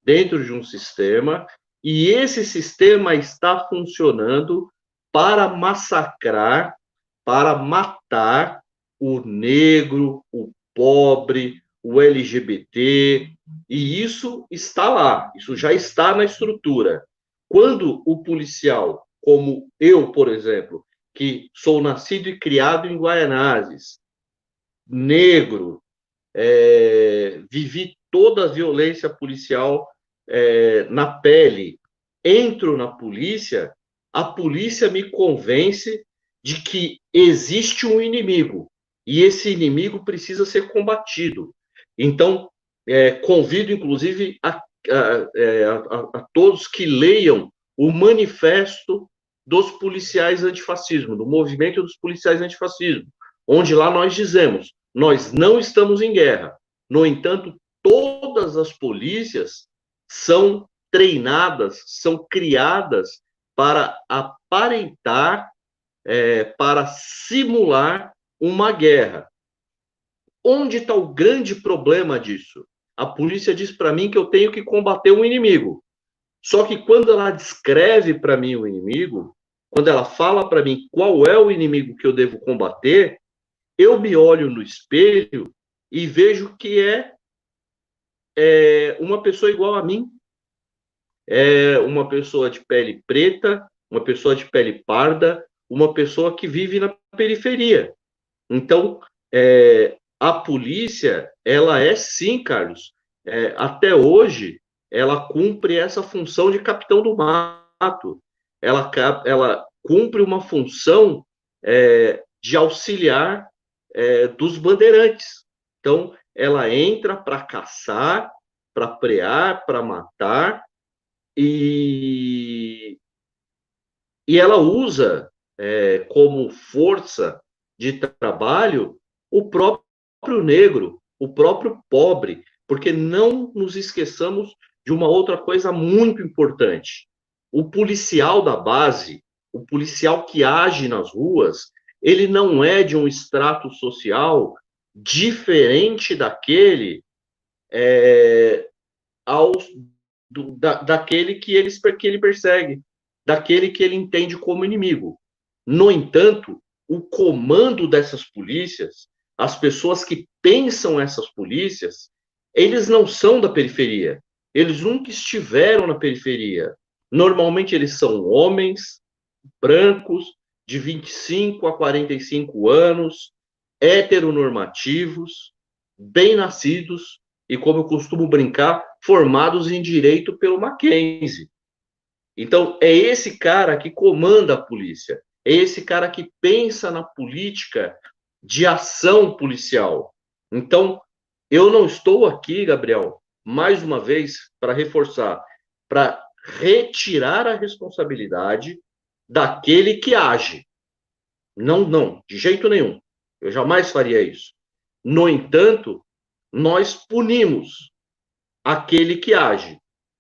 dentro de um sistema, E esse sistema está funcionando para massacrar, para matar o negro, o pobre, o LGBT, e isso está lá, isso já está na estrutura. Quando o policial, como eu, por exemplo, que sou nascido e criado em Guaianazes, negro, vivi toda a violência policial na pele, entro na polícia, a polícia me convence de que existe um inimigo, e esse inimigo precisa ser combatido. Então, convido, inclusive, a todos que leiam o manifesto dos policiais antifascismo, do movimento dos policiais antifascismo, onde lá nós dizemos, nós não estamos em guerra. No entanto, todas as polícias são treinadas, são criadas para aparentar, para simular uma guerra. Onde está o grande problema disso? A polícia diz para mim que eu tenho que combater um inimigo. Só que quando ela descreve para mim o inimigo, quando ela fala para mim qual é o inimigo que eu devo combater, eu me olho no espelho e vejo que é uma pessoa igual a mim. É uma pessoa de pele preta, uma pessoa de pele parda, uma pessoa que vive na periferia. Então, a polícia, ela é sim, Carlos, até hoje, ela cumpre essa função de capitão do mato. Ela cumpre uma função de auxiliar dos bandeirantes. Então, ela entra para caçar, para prear, para matar, e ela usa como força de trabalho o próprio negro, o próprio pobre, porque não nos esqueçamos de uma outra coisa muito importante. O policial da base, o policial que age nas ruas, ele não é de um extrato social diferente daquele daquele que ele persegue, daquele que ele entende como inimigo. No entanto, o comando dessas polícias, as pessoas que pensam essas polícias, eles não são da periferia. Eles nunca estiveram na periferia. Normalmente eles são homens brancos de 25 a 45 anos, heteronormativos, bem nascidos e, como eu costumo brincar, formados em direito pelo Mackenzie. Então, é esse cara que comanda a polícia, é esse cara que pensa na política de ação policial. Então, eu não estou aqui, Gabriel, mais uma vez, para reforçar, para retirar a responsabilidade daquele que age. Não, de jeito nenhum. Eu jamais faria isso. No entanto, nós punimos aquele que age.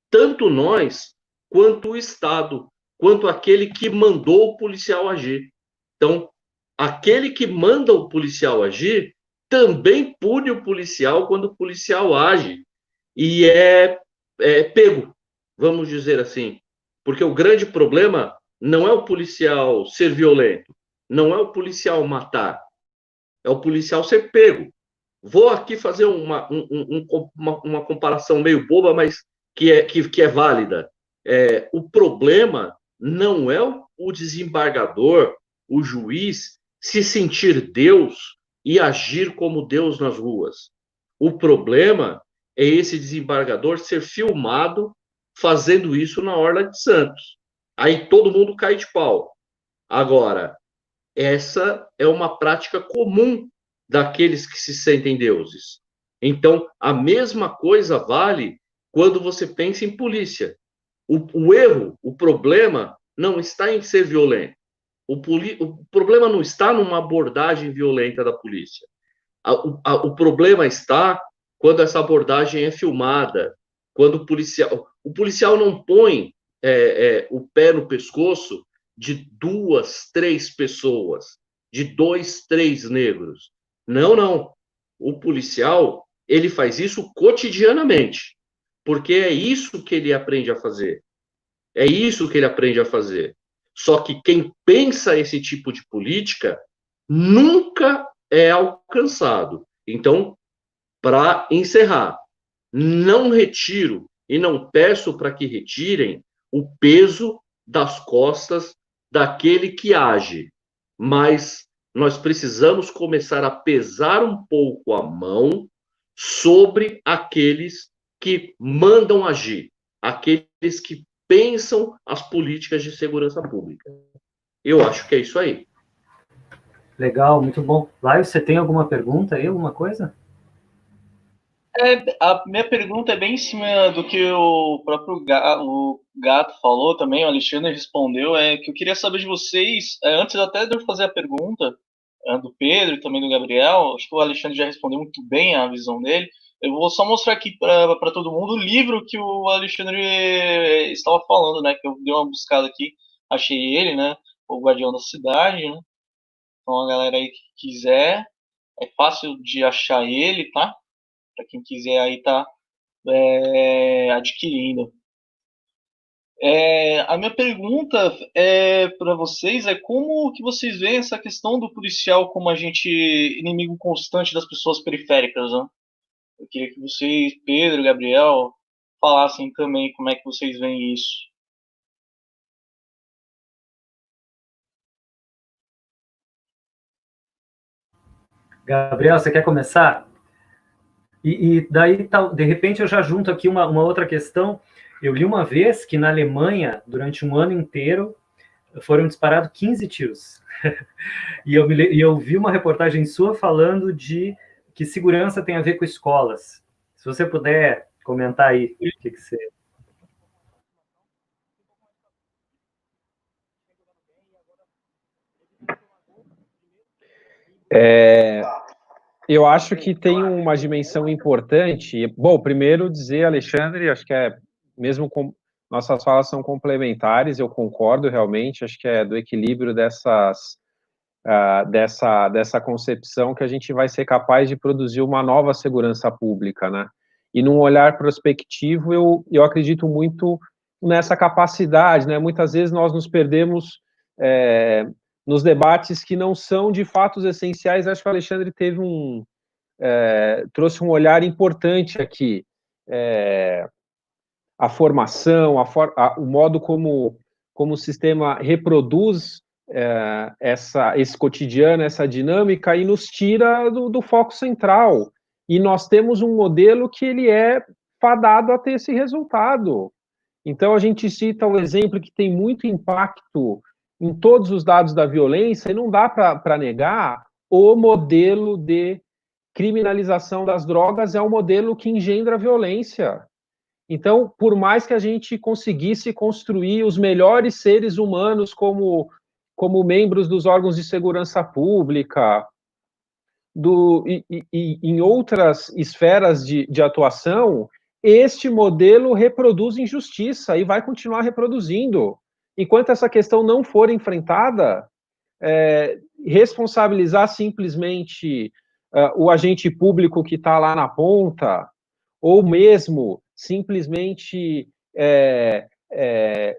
Tanto nós, quanto o Estado, quanto aquele que mandou o policial agir. Então, aquele que manda o policial agir também pune o policial quando o policial age. E é pego, vamos dizer assim. Porque o grande problema não é o policial ser violento, não é o policial matar, é o policial ser pego. Vou aqui fazer uma comparação meio boba, mas que é válida. O problema não é o desembargador, o juiz, se sentir Deus e agir como Deus nas ruas. O problema é esse desembargador ser filmado fazendo isso na Orla de Santos. Aí todo mundo cai de pau. Agora, essa é uma prática comum daqueles que se sentem deuses. Então, a mesma coisa vale quando você pensa em polícia. O erro, o problema, não está em ser violento. O problema não está numa abordagem violenta da polícia. O problema está quando essa abordagem é filmada, quando o policial não põe o pé no pescoço de 2, 3 pessoas, de 2, 3 negros. Não. O policial, ele faz isso cotidianamente, porque é isso que ele aprende a fazer. É isso que ele aprende a fazer. Só que quem pensa esse tipo de política nunca é alcançado. Então, para encerrar, não retiro e não peço para que retirem o peso das costas daquele que age, mas nós precisamos começar a pesar um pouco a mão sobre aqueles que mandam agir, aqueles que pensam as políticas de segurança pública. Eu acho que é isso aí. Legal, muito bom. Laio, você tem alguma pergunta aí, alguma coisa? A minha pergunta é bem em cima do que o próprio o Gato falou também, o Alexandre respondeu, é que eu queria saber de vocês, antes até de eu fazer a pergunta do Pedro e também do Gabriel, acho que o Alexandre já respondeu muito bem a visão dele, eu vou só mostrar aqui para todo mundo o livro que o Alexandre estava falando, né, que eu dei uma buscada aqui, achei ele, né, o Guardião da Cidade, né, então a galera aí que quiser, é fácil de achar ele, tá? Para quem quiser aí tá adquirindo. A minha pergunta para vocês é como que vocês veem essa questão do policial como agente inimigo constante das pessoas periféricas, né? Eu queria que vocês, Pedro, Gabriel, falassem também como é que vocês veem isso. Gabriel, você quer começar? E daí, de repente, eu já junto aqui uma outra questão. Eu li uma vez que na Alemanha, durante um ano inteiro, foram disparados 15 tiros. E eu vi uma reportagem sua falando de que segurança tem a ver com escolas. Se você puder comentar aí, o que você... Eu acho que tem uma dimensão importante. Bom, primeiro dizer, Alexandre, acho que mesmo com nossas falas são complementares, eu concordo realmente, acho que é do equilíbrio dessa concepção que a gente vai ser capaz de produzir uma nova segurança pública, né? E num olhar prospectivo, eu acredito muito nessa capacidade, né? Muitas vezes nós nos perdemos nos debates que não são de fatos essenciais. Acho que o Alexandre trouxe um olhar importante aqui. A formação, o modo como o sistema reproduz esse cotidiano, essa dinâmica, e nos tira do foco central. E nós temos um modelo que ele é fadado a ter esse resultado. Então, a gente cita o exemplo que tem muito impacto em todos os dados da violência, e não dá para negar o modelo de criminalização das drogas é um modelo que engendra violência. Então, por mais que a gente conseguisse construir os melhores seres humanos como membros dos órgãos de segurança pública, em outras esferas de atuação, este modelo reproduz injustiça e vai continuar reproduzindo. Enquanto essa questão não for enfrentada, responsabilizar simplesmente o agente público que está lá na ponta, ou mesmo simplesmente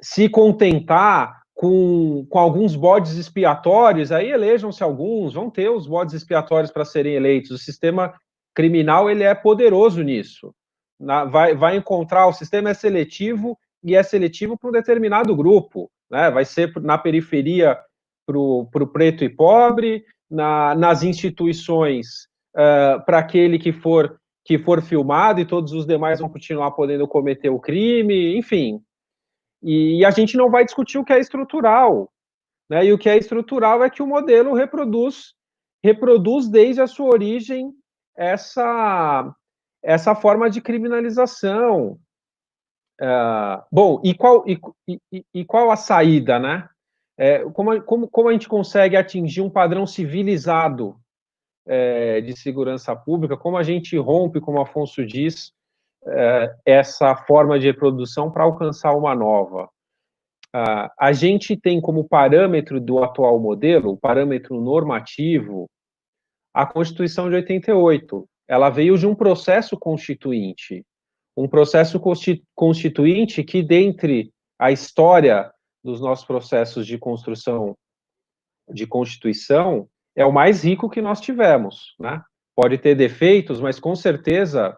se contentar com alguns bodes expiatórios, aí elejam-se alguns, vão ter os bodes expiatórios para serem eleitos. O sistema criminal ele é poderoso nisso. Vai encontrar, o sistema é seletivo, e é seletivo para um determinado grupo, né? Vai ser na periferia para o preto e pobre, nas instituições para aquele que for filmado, e todos os demais vão continuar podendo cometer o crime, enfim. E a gente não vai discutir o que é estrutural, né? E o que é estrutural é que o modelo reproduz desde a sua origem essa forma de criminalização. Bom, e qual a saída, né? Como a gente consegue atingir um padrão civilizado de segurança pública, como a gente rompe, como Afonso diz, essa forma de reprodução para alcançar uma nova. A gente tem como parâmetro do atual modelo, o parâmetro normativo, a Constituição de 88. Ela veio de um processo constituinte que, dentre a história dos nossos processos de construção de Constituição, é o mais rico que nós tivemos, né? Pode ter defeitos, mas com certeza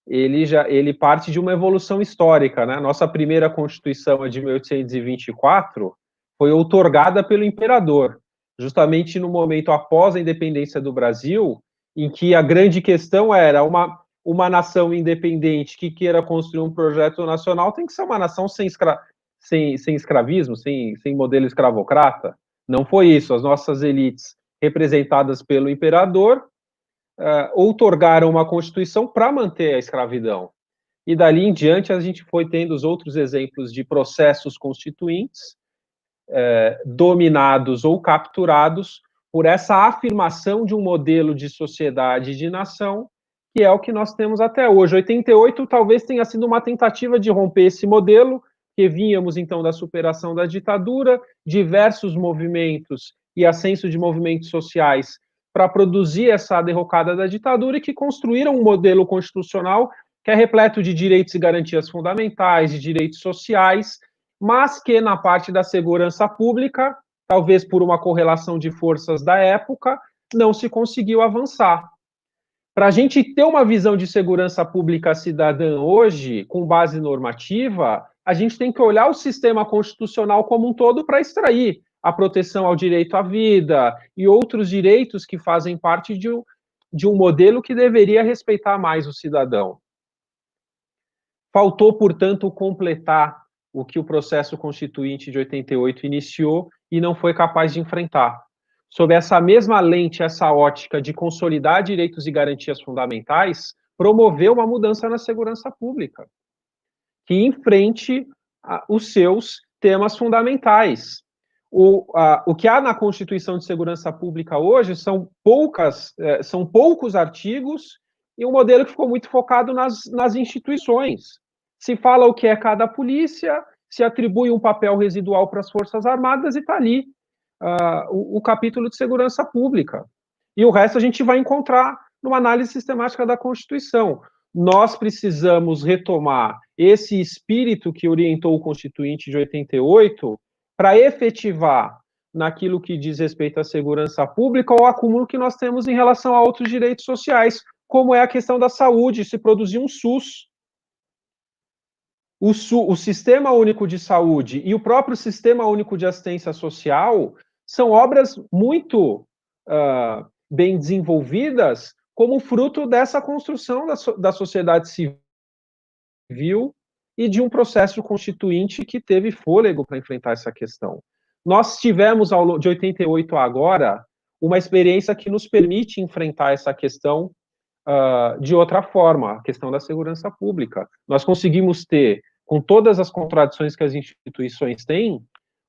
ele parte de uma evolução histórica, né? Nossa primeira Constituição é de 1824, foi outorgada pelo imperador, justamente no momento após a independência do Brasil, em que a grande questão era uma nação independente que queira construir um projeto nacional tem que ser uma nação sem escravismo, sem modelo escravocrata. Não foi isso. As nossas elites, representadas pelo imperador, outorgaram uma Constituição para manter a escravidão. E dali em diante a gente foi tendo os outros exemplos de processos constituintes, dominados ou capturados por essa afirmação de um modelo de sociedade e de nação, que é o que nós temos até hoje. 88 talvez tenha sido uma tentativa de romper esse modelo, que vínhamos então da superação da ditadura, diversos movimentos e ascenso de movimentos sociais para produzir essa derrocada da ditadura e que construíram um modelo constitucional que é repleto de direitos e garantias fundamentais, de direitos sociais, mas que na parte da segurança pública, talvez por uma correlação de forças da época, não se conseguiu avançar. Para a gente ter uma visão de segurança pública cidadã hoje, com base normativa, a gente tem que olhar o sistema constitucional como um todo para extrair a proteção ao direito à vida e outros direitos que fazem parte de um modelo que deveria respeitar mais o cidadão. Faltou, portanto, completar o que o processo constituinte de 88 iniciou e não foi capaz de enfrentar. Sob essa mesma lente, essa ótica de consolidar direitos e garantias fundamentais, promoveu uma mudança na segurança pública, que enfrente os seus temas fundamentais. O que há na Constituição de Segurança Pública hoje são poucos artigos e um modelo que ficou muito focado nas instituições. Se fala o que é cada polícia, se atribui um papel residual para as Forças Armadas e está ali o capítulo de segurança pública. E o resto a gente vai encontrar numa análise sistemática da Constituição. Nós precisamos retomar esse espírito que orientou o Constituinte de 88 para efetivar naquilo que diz respeito à segurança pública ou acúmulo que nós temos em relação a outros direitos sociais, como é a questão da saúde, se produzir um SUS. O Sistema Único de Saúde e o próprio Sistema Único de Assistência Social são obras muito bem desenvolvidas como fruto dessa construção da sociedade civil e de um processo constituinte que teve fôlego para enfrentar essa questão. Nós tivemos, de 88 a agora, uma experiência que nos permite enfrentar essa questão de outra forma, a questão da segurança pública. Nós conseguimos ter, com todas as contradições que as instituições têm,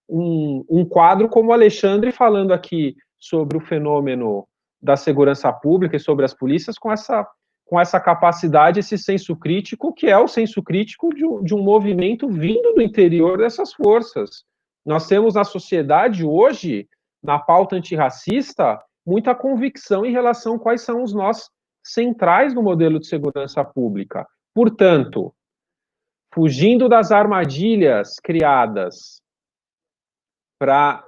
um quadro como o Alexandre falando aqui sobre o fenômeno da segurança pública e sobre as polícias com essa capacidade, esse senso crítico, que é o senso crítico de um movimento vindo do interior dessas forças. Nós temos na sociedade hoje, na pauta antirracista, muita convicção em relação a quais são os nós centrais do modelo de segurança pública. Portanto, fugindo das armadilhas criadas para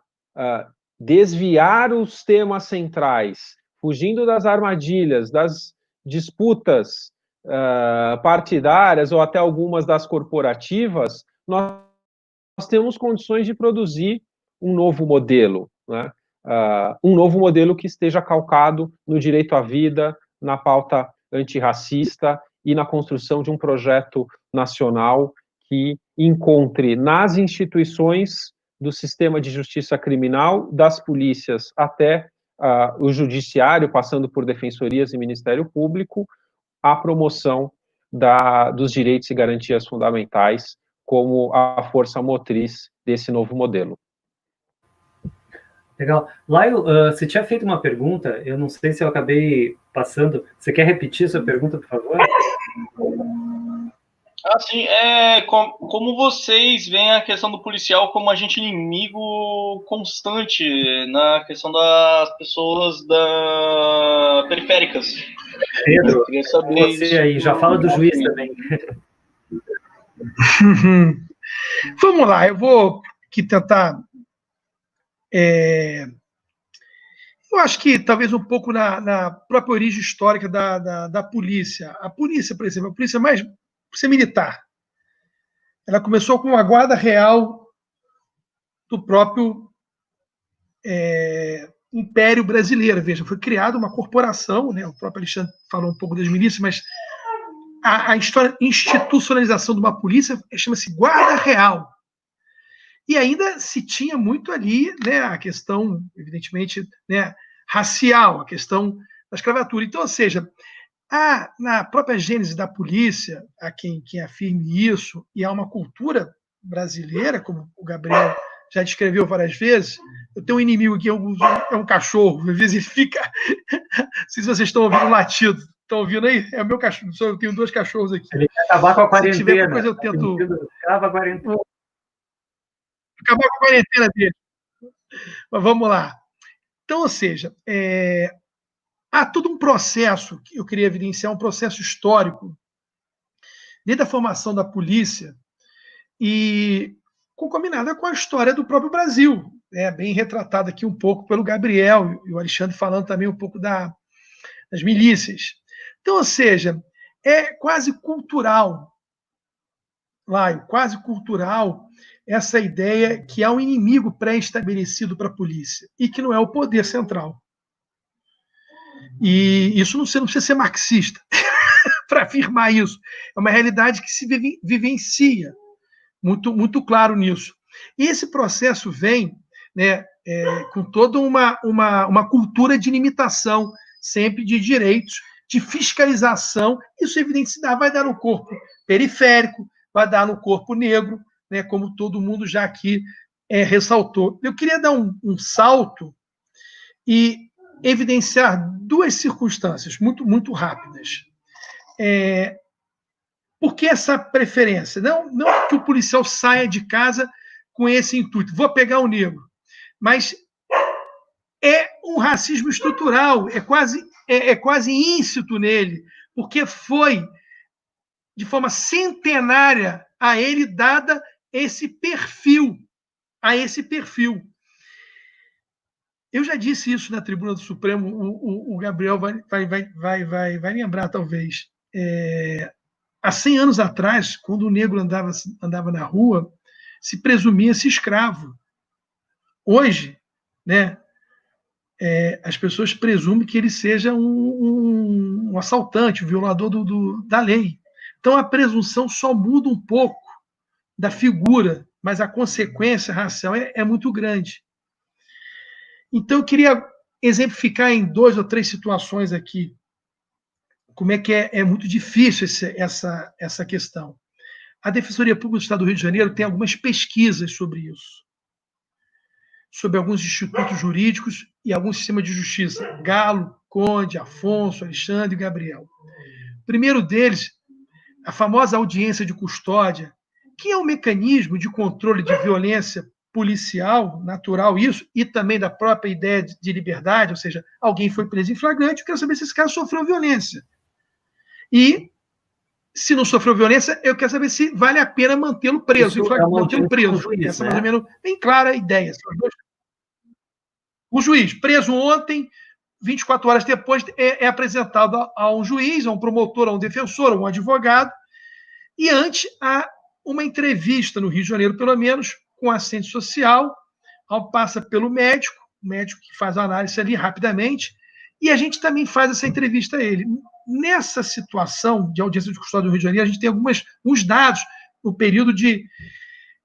desviar os temas centrais, fugindo das armadilhas, das disputas partidárias ou até algumas das corporativas, nós temos condições de produzir um novo modelo, né? Um novo modelo que esteja calcado no direito à vida, na pauta antirracista e na construção de um projeto nacional que encontre nas instituições do sistema de justiça criminal, das polícias até o judiciário, passando por defensorias e Ministério Público, a promoção dos direitos e garantias fundamentais como a força motriz desse novo modelo. Legal. Laio, você tinha feito uma pergunta, eu não sei se eu acabei passando. Você quer repetir sua pergunta, por favor? Sim, como vocês veem a questão do policial como agente inimigo constante na questão das pessoas periféricas? Pedro, você aí, já fala do juiz também. Vamos lá, eu vou aqui tentar. Eu acho que talvez um pouco na própria origem histórica da polícia. A polícia, por exemplo, a polícia militar, ela começou com a guarda real do próprio Império Brasileiro. Veja, foi criada uma corporação, né? O próprio Alexandre falou um pouco das milícias, mas a institucionalização de uma polícia chama-se Guarda Real. E ainda se tinha muito ali, né, a questão, evidentemente, né, racial, a questão da escravatura. Então, ou seja, na própria gênese da polícia, há quem afirme isso, e há uma cultura brasileira, como o Gabriel já descreveu várias vezes. Eu tenho um inimigo aqui, é um cachorro, às vezes fica. Não sei se vocês estão ouvindo um latido. Estão ouvindo aí? É o meu cachorro. Eu tenho 2 cachorros aqui. Ele quer acabar com a quarentena. Se tiver coisa, eu tento. Acaba a quarentena. Acabar com a quarentena dele. Mas vamos lá. Então, ou seja, há todo um processo, que eu queria evidenciar, um processo histórico, desde a formação da polícia, e concominada com a história do próprio Brasil, bem retratada aqui um pouco pelo Gabriel, e o Alexandre falando também um pouco das milícias. Então, ou seja, é quase cultural, Laio, quase cultural, essa ideia que há um inimigo pré-estabelecido para a polícia, e que não é o poder central. E isso não precisa ser marxista para afirmar isso. É uma realidade que se vivencia, muito, muito claro nisso. E esse processo vem, né, com toda uma cultura de limitação, sempre de direitos, de fiscalização. Isso, evidentemente, vai dar no corpo periférico, vai dar no corpo negro, né, como todo mundo já aqui ressaltou. Eu queria dar um salto e evidenciar 2 circunstâncias muito, muito rápidas. Por que essa preferência? Não que o policial saia de casa com esse intuito, vou pegar o negro, mas é um racismo estrutural, é quase íncito nele, porque foi, de forma centenária, a ele dada esse perfil, Eu já disse isso na tribuna do Supremo, o Gabriel vai lembrar, talvez. Há 100 anos atrás, quando o negro andava na rua, se presumia-se escravo. Hoje, né, as pessoas presumem que ele seja um assaltante, um violador da lei. Então, a presunção só muda um pouco da figura, mas a consequência racial é muito grande. Então, eu queria exemplificar em 2 ou 3 situações aqui como é que é muito difícil essa questão. A Defensoria Pública do Estado do Rio de Janeiro tem algumas pesquisas sobre isso, sobre alguns institutos jurídicos e alguns sistemas de justiça, Galo, Conde, Afonso, Alexandre e Gabriel. O primeiro deles, a famosa audiência de custódia, que é um mecanismo de controle de violência policial, natural isso, e também da própria ideia de liberdade, ou seja, alguém foi preso em flagrante, eu quero saber se esse cara sofreu violência. E, se não sofreu violência, eu quero saber se vale a pena mantê-lo preso, mantê-lo preso. Juiz, essa é mais ou menos bem clara a ideia. O juiz, preso ontem, 24 horas depois, é apresentado a um juiz, a um promotor, a um defensor, a um advogado, e antes há uma entrevista no Rio de Janeiro, pelo menos, com assistente social, passa pelo médico, o médico que faz a análise ali rapidamente, e a gente também faz essa entrevista a ele. Nessa situação de audiência de custódia do Rio de Janeiro, a gente tem uns dados no período de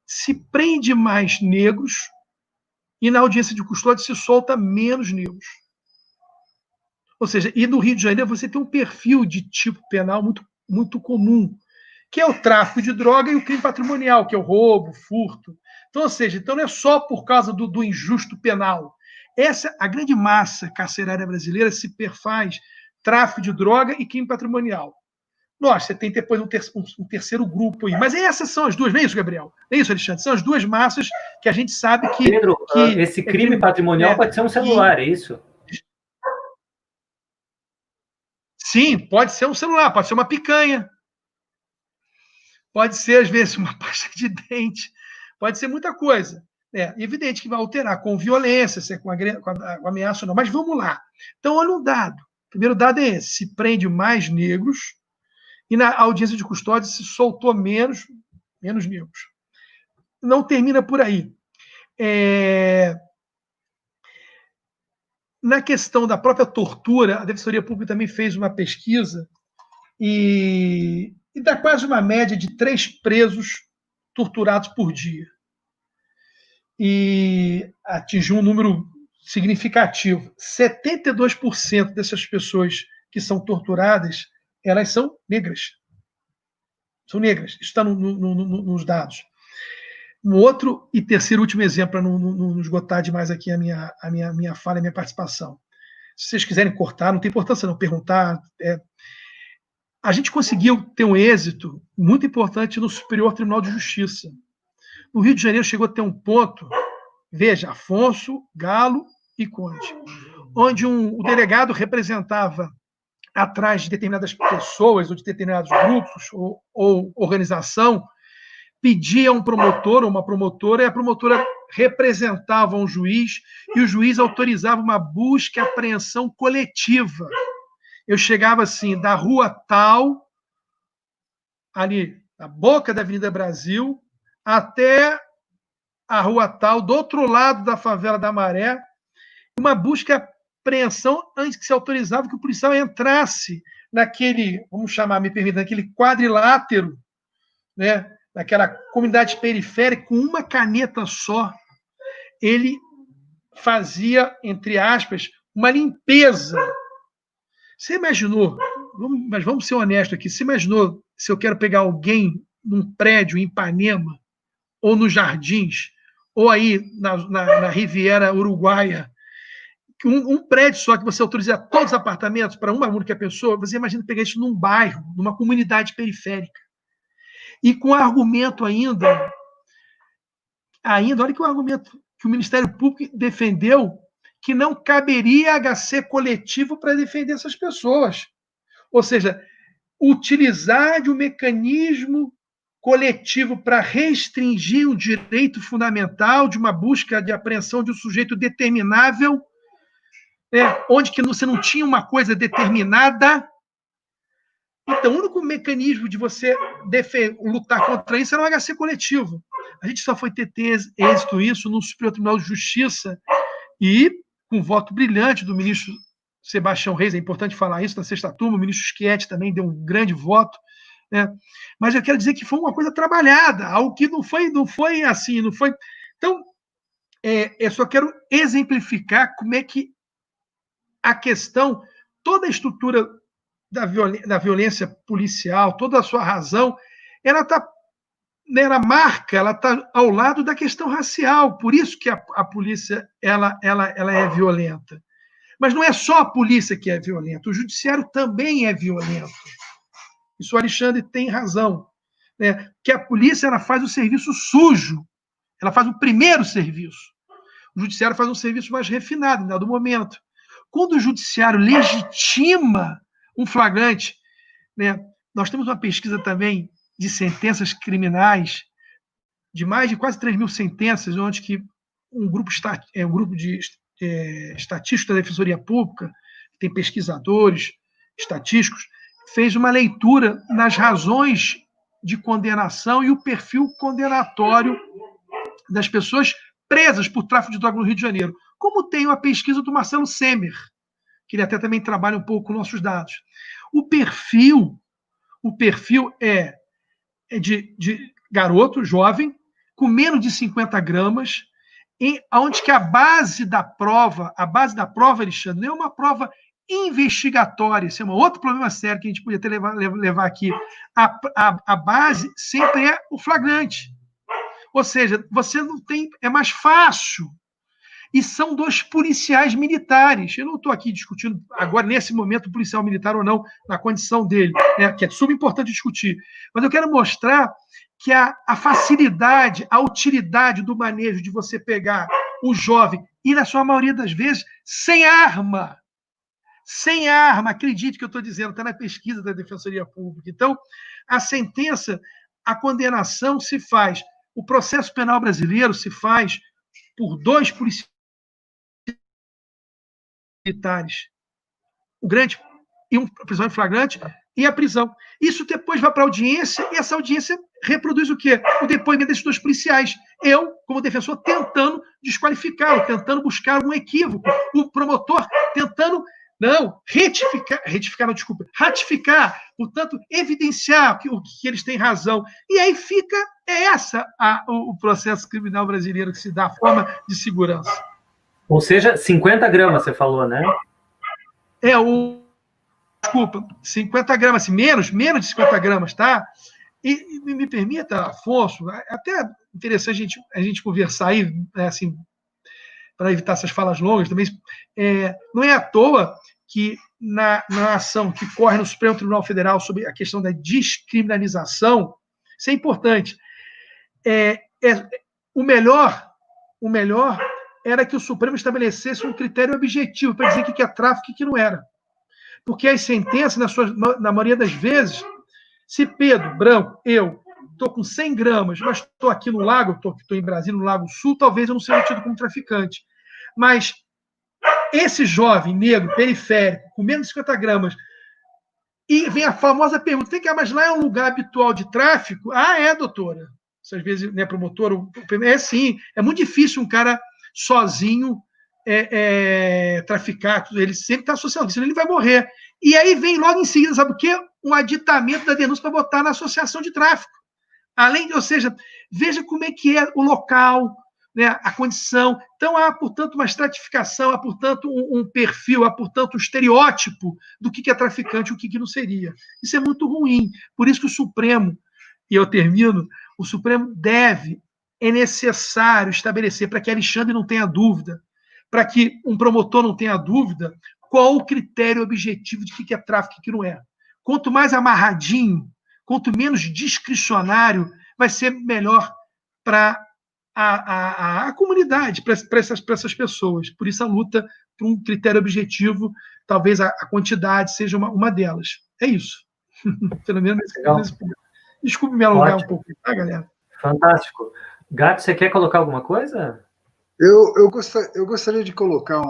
se prende mais negros e na audiência de custódia se solta menos negros. Ou seja, e no Rio de Janeiro você tem um perfil de tipo penal muito, muito comum, que é o tráfico de droga e o crime patrimonial, que é o roubo, o furto. Então, ou seja, não é só por causa do injusto penal. A grande massa carcerária brasileira se perfaz tráfico de droga e crime patrimonial. Nossa, você tem depois um terceiro grupo aí. Mas essas são as duas, não é isso, Gabriel? Não é isso, Alexandre? São as duas massas que a gente sabe que... Pedro, esse crime patrimonial pode ser um celular, é isso? Sim, pode ser um celular, pode ser uma picanha. pode ser, às vezes, uma pasta de dente, pode ser muita coisa. É evidente que vai alterar com violência, se é com ameaça ou não. Mas vamos lá. Então, olha um dado. O primeiro dado é esse: se prende mais negros e na audiência de custódia se soltou menos negros. Não termina por aí. Na questão da própria tortura, a Defensoria Pública também fez uma pesquisa e dá quase uma média de 3 presos torturados por dia. E atingiu um número significativo. 72% dessas pessoas que são torturadas, elas são negras. São negras. Isso está nos dados. Um outro e terceiro último exemplo, para não esgotar demais aqui a minha fala, a minha participação. Se vocês quiserem cortar, não tem importância não perguntar. A gente conseguiu ter um êxito muito importante no Superior Tribunal de Justiça. No Rio de Janeiro chegou a ter um ponto, veja, Afonso, Galo e Conde, onde o delegado representava atrás de determinadas pessoas ou de determinados grupos ou organização, pedia a um promotor ou uma promotora, e a promotora representava um juiz, e o juiz autorizava uma busca e apreensão coletiva. Eu chegava assim, da rua tal, ali, na boca da Avenida Brasil, até a rua tal, do outro lado da favela da Maré, uma busca e apreensão antes que se autorizava que o policial entrasse naquele, vamos chamar, me permita, naquele quadrilátero, né? Naquela comunidade periférica, com uma caneta só, ele fazia, entre aspas, uma limpeza. Você imaginou, mas vamos ser honestos aqui, você imaginou se eu quero pegar alguém num prédio em Ipanema, ou nos Jardins, ou aí na Riviera Uruguaia, um prédio só que você autoriza todos os apartamentos para uma única pessoa, você imagina pegar isso num bairro, numa comunidade periférica. E com argumento ainda, olha que o argumento que o Ministério Público defendeu, que não caberia HC coletivo para defender essas pessoas. Ou seja, utilizar de um mecanismo coletivo para restringir um direito fundamental de uma busca de apreensão de um sujeito determinável, onde que você não tinha uma coisa determinada. Então, o único mecanismo de você lutar contra isso era um HC coletivo. A gente só foi ter êxito isso no Superior Tribunal de Justiça e com voto brilhante do ministro Sebastião Reis, é importante falar isso, na sexta turma, o ministro Schietti também deu um grande voto, né? Mas eu quero dizer que foi uma coisa trabalhada, algo que não foi assim, não foi... Então, eu só quero exemplificar como é que a questão, toda a estrutura da violência policial, toda a sua razão, ela está ao lado da questão racial. Por isso que a polícia ela é violenta. Mas não é só a polícia que é violenta, o judiciário também é violento. Isso o Alexandre tem razão. Né? Que a polícia ela faz o serviço sujo, ela faz o primeiro serviço. O judiciário faz um serviço mais refinado, em dado momento. Quando o judiciário legitima um flagrante, né? Nós temos uma pesquisa também de sentenças criminais, de mais de quase 3 mil sentenças, onde que um grupo de estatísticos da Defensoria Pública, que tem pesquisadores, estatísticos, fez uma leitura nas razões de condenação e o perfil condenatório das pessoas presas por tráfico de droga no Rio de Janeiro. Como tem uma pesquisa do Marcelo Semer, que ele até também trabalha um pouco com nossos dados. O perfil é de garoto, jovem, com menos de 50 gramas, onde que a base da prova, Alexandre, não é uma prova investigatória, isso é um outro problema sério que a gente podia levar aqui. A base sempre é o flagrante. Ou seja, você não tem, é mais fácil. E são 2 policiais militares. Eu não estou aqui discutindo agora, nesse momento, policial militar ou não, na condição dele, né, que é subimportante discutir. Mas eu quero mostrar que a facilidade, a utilidade do manejo de você pegar o jovem, e na sua maioria das vezes, sem arma, acredite que eu estou dizendo, está na pesquisa da Defensoria Pública. Então, a sentença, a condenação se faz, o processo penal brasileiro se faz por 2 policiais militares. O grande e a prisão em flagrante e a prisão. Isso depois vai para a audiência e essa audiência reproduz o quê? O depoimento desses 2 policiais. Eu, como defensor, tentando desqualificá-lo, tentando buscar algum equívoco. O promotor tentando, ratificar, portanto, evidenciar o que eles têm razão. E aí fica o processo criminal brasileiro que se dá a forma de segurança. Ou seja, 50 gramas, você falou, né? Desculpa, 50 gramas, assim, menos de 50 gramas, tá? E me permita, Afonso, até interessante a gente conversar aí, né, assim, para evitar essas falas longas também. Não é à toa que na ação que corre no Supremo Tribunal Federal sobre a questão da descriminalização, isso é importante. O melhor era que o Supremo estabelecesse um critério objetivo para dizer o que é tráfico e o que não era. Porque as sentenças, na maioria das vezes, se Pedro Branco, eu, estou com 100 gramas, mas estou aqui no lago, estou em Brasília, no Lago Sul, talvez eu não seja tido como traficante. Mas esse jovem negro, periférico, com menos de 50 gramas, e vem a famosa pergunta, mas lá é um lugar habitual de tráfico? Doutora. Às vezes, né, promotor, sim, é muito difícil um cara sozinho traficar, ele sempre está associando, senão ele vai morrer. E aí vem logo em seguida, sabe o quê? Um aditamento da denúncia para botar na associação de tráfico. Ou seja, veja como é que é o local, né, a condição. Então, há, portanto, uma estratificação, há, portanto, um perfil, há, portanto, um estereótipo do que é traficante e o que não seria. Isso é muito ruim. Por isso que o Supremo, e eu termino, o Supremo é necessário estabelecer, para que Alexandre não tenha dúvida, para que um promotor não tenha dúvida, qual o critério objetivo de que é tráfico e que não é. Quanto mais amarradinho, quanto menos discricionário, vai ser melhor para a comunidade, para essas pessoas. Por isso a luta por um critério objetivo, talvez a quantidade seja uma delas. É isso. Pelo menos nesse ponto. Desculpe me alongar um pouco, tá, galera? Fantástico. Gato, você quer colocar alguma coisa? Eu gostaria de colocar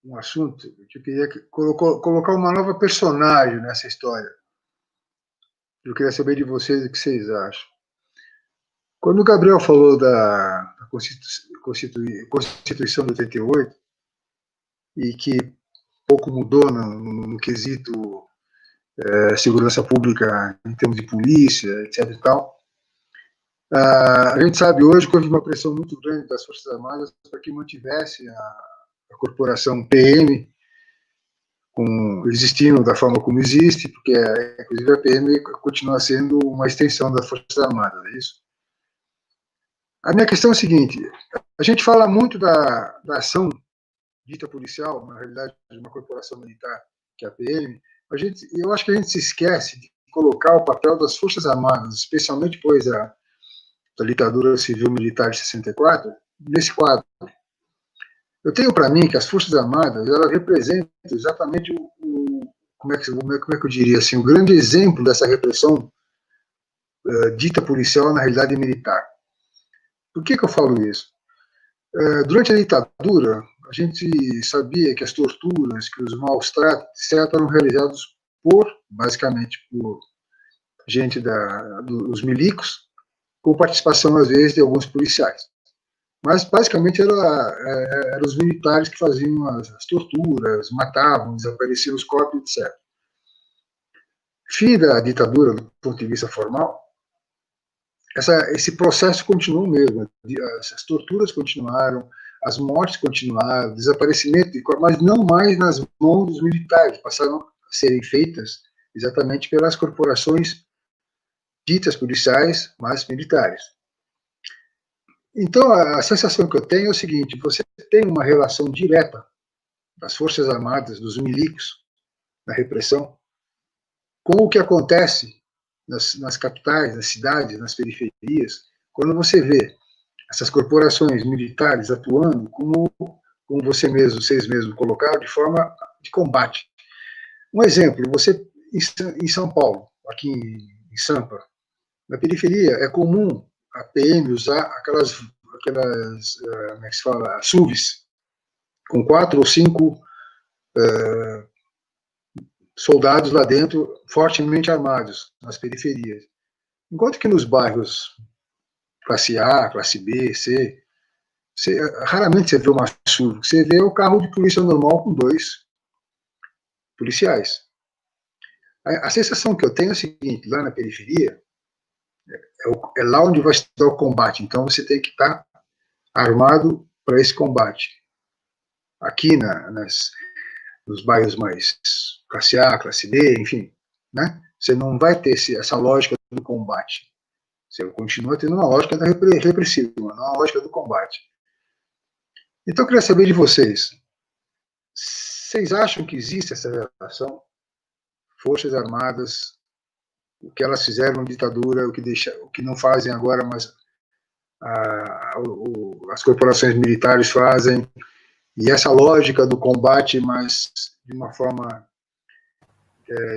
um assunto que eu queria colocar uma nova personagem nessa história. Eu queria saber de vocês o que vocês acham. Quando o Gabriel falou da Constituição de 88 e que pouco mudou no quesito segurança pública em termos de polícia, etc. e tal, a gente sabe hoje que houve uma pressão muito grande das Forças Armadas para que mantivesse a corporação PM existindo da forma como existe, porque, inclusive, a PM continua sendo uma extensão das Forças Armadas, é isso? A minha questão é a seguinte: a gente fala muito da ação dita policial, na realidade, de uma corporação militar, que é a PM, eu acho que a gente se esquece de colocar o papel das Forças Armadas, especialmente depois da ditadura civil-militar de 64, nesse quadro. Eu tenho para mim que as Forças Armadas, elas representam exatamente como é que eu diria assim, o grande exemplo dessa repressão dita policial, na realidade militar. Por que eu falo isso? Durante a ditadura, a gente sabia que as torturas, que os maus tratos, etc., eram realizados basicamente por gente dos milicos, com participação, às vezes, de alguns policiais. Mas, basicamente, eram os militares que faziam as torturas, matavam, desapareciam os corpos, etc. Fim da ditadura, do ponto de vista formal, esse processo continuou mesmo. As torturas continuaram, as mortes continuaram, o desaparecimento de corpos, mas não mais nas mãos dos militares, passaram a serem feitas exatamente pelas corporações ditas policiais, mas militares. Então, a sensação que eu tenho é o seguinte: você tem uma relação direta das Forças Armadas, dos milicos, na repressão, com o que acontece nas capitais, nas cidades, nas periferias, quando você vê essas corporações militares atuando como vocês mesmos colocaram, de forma de combate. Um exemplo, você em São Paulo, aqui em Sampa, Na periferia é comum a PM usar aquelas como é que se fala, SUVs, com 4 ou 5 soldados lá dentro, fortemente armados, nas periferias. Enquanto que nos bairros classe A, classe B, C, raramente você vê uma SUV, você vê o carro de polícia normal com 2 policiais. A sensação que eu tenho é a seguinte: lá na periferia, é lá onde vai estar o combate, então você tem que estar armado para esse combate. Aqui nos bairros mais classe A, classe B, enfim, né? Você não vai ter essa lógica do combate. Você continua tendo uma lógica da repressiva, não uma lógica do combate. Então eu queria saber de vocês. Vocês acham que existe essa relação? Forças Armadas, o que elas fizeram na ditadura, o que não fazem agora, mas as corporações militares fazem, e essa lógica do combate, mas de uma forma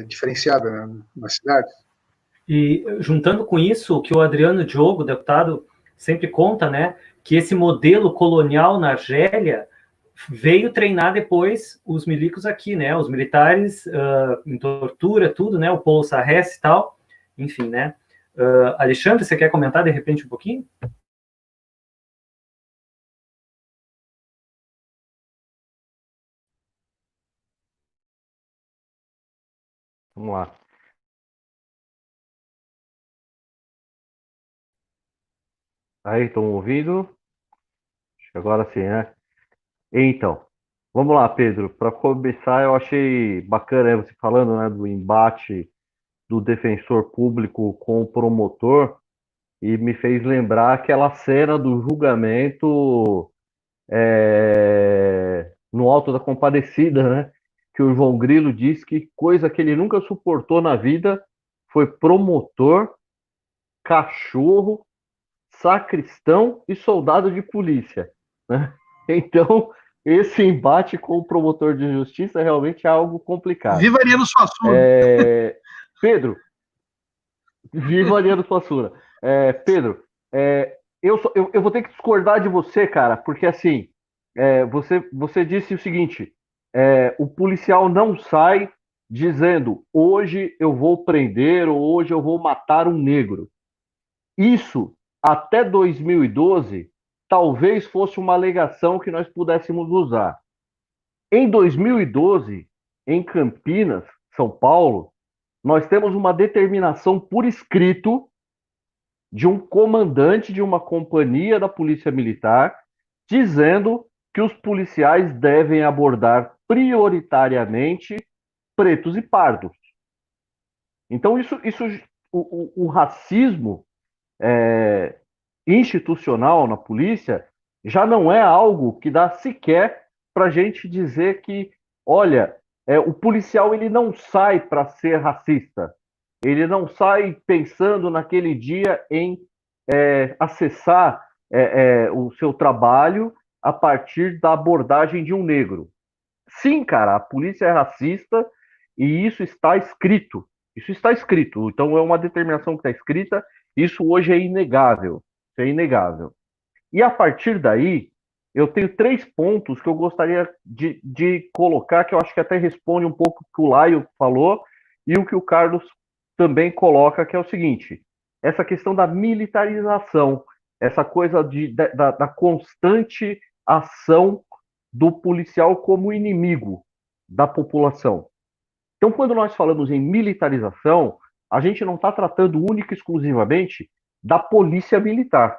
diferenciada, né, na cidade. E juntando com isso, o que o Adriano Diogo, deputado, sempre conta, né, que esse modelo colonial na Argélia veio treinar depois os milicos aqui, né, os militares em tortura, tudo, né, o Paul Sarrés e tal, enfim, né. Alexandre, você quer comentar de repente um pouquinho? Vamos lá. Aí, estão ouvindo? Acho que agora sim, né? Então, vamos lá, Pedro. Para começar, eu achei bacana você falando, né, do embate do defensor público com o promotor, e me fez lembrar aquela cena do julgamento no Alto da Compadecida, né? Que o João Grilo disse que coisa que ele nunca suportou na vida foi promotor, cachorro, sacristão e soldado de polícia, né? Então, esse embate com o promotor de justiça realmente é algo complicado. Viva Ariano Suassuna. Pedro, viva Ariano Suassuna. Pedro, eu vou ter que discordar de você, cara, porque assim, você disse o seguinte, o policial não sai dizendo hoje eu vou prender ou hoje eu vou matar um negro. Isso, até 2012, talvez fosse uma alegação que nós pudéssemos usar. Em 2012, em Campinas, São Paulo, nós temos uma determinação por escrito de um comandante de uma companhia da Polícia Militar dizendo que os policiais devem abordar prioritariamente pretos e pardos. Então, o racismo institucional na polícia já não é algo que dá sequer para a gente dizer que, olha, o policial ele não sai para ser racista, ele não sai pensando naquele dia em acessar o seu trabalho a partir da abordagem de um negro. Sim, cara, a polícia é racista e isso está escrito. Isso está escrito. Então é uma determinação que está escrita. Isso hoje é inegável. Isso é inegável. E a partir daí, eu tenho 3 pontos que eu gostaria de colocar, que eu acho que até responde um pouco o que o Laio falou e o que o Carlos também coloca, que é o seguinte: essa questão da militarização, essa coisa da constante ação do policial como inimigo da população. Então, quando nós falamos em militarização, a gente não está tratando única e exclusivamente da polícia militar.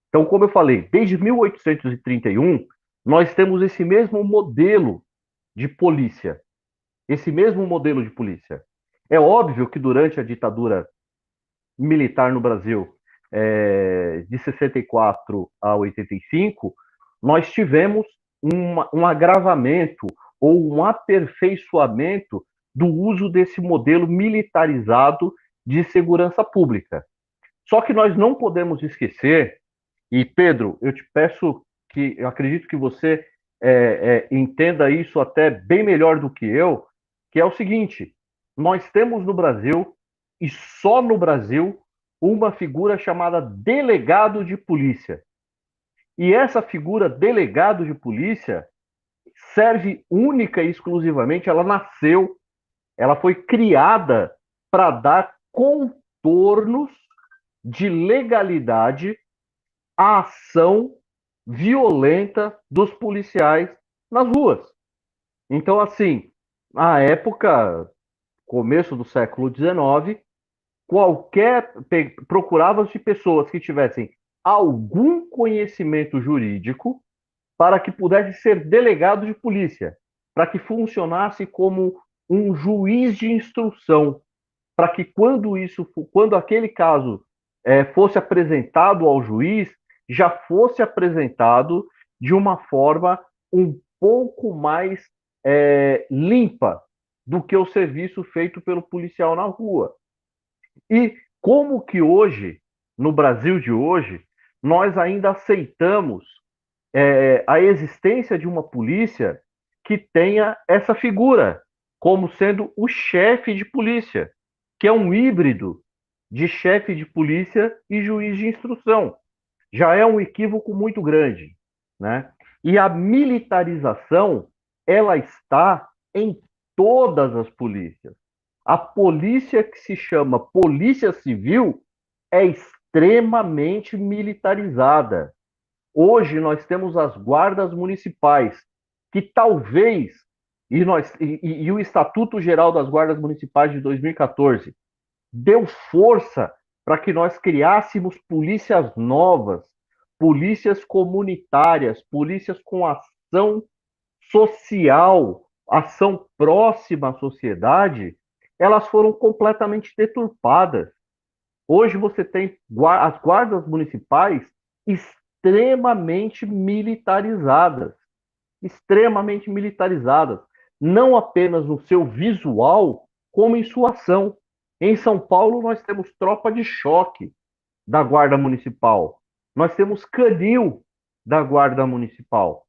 Então, como eu falei, desde 1831, nós temos esse mesmo modelo de polícia. Esse mesmo modelo de polícia. É óbvio que durante a ditadura militar no Brasil, de 64 a 85, nós tivemos um agravamento ou um aperfeiçoamento do uso desse modelo militarizado de segurança pública. Só que nós não podemos esquecer, e Pedro, eu te peço que, eu acredito que você entenda isso até bem melhor do que eu, que é o seguinte: nós temos no Brasil, e só no Brasil, uma figura chamada delegado de polícia. E essa figura, delegado de polícia, serve única e exclusivamente, ela nasceu, ela foi criada para dar contornos de legalidade à ação violenta dos policiais nas ruas. Então, assim, na época, começo do século XIX, procurava-se pessoas que tivessem algum conhecimento jurídico para que pudesse ser delegado de polícia, para que funcionasse como um juiz de instrução, para que quando aquele caso fosse apresentado ao juiz, já fosse apresentado de uma forma um pouco mais limpa do que o serviço feito pelo policial na rua. E como que hoje, no Brasil de hoje, nós ainda aceitamos a existência de uma polícia que tenha essa figura como sendo o chefe de polícia, que é um híbrido de chefe de polícia e juiz de instrução. Já é um equívoco muito grande, né? E a militarização, ela está em todas as polícias. A polícia que se chama Polícia Civil é extremamente militarizada. Hoje nós temos as guardas municipais, que talvez, e o Estatuto Geral das Guardas Municipais de 2014 deu força para que nós criássemos polícias novas, polícias comunitárias, polícias com ação social, ação próxima à sociedade, elas foram completamente deturpadas. Hoje você tem as guardas municipais extremamente militarizadas, não apenas no seu visual, como em sua ação. Em São Paulo, nós temos tropa de choque da Guarda Municipal, nós temos canil da Guarda Municipal.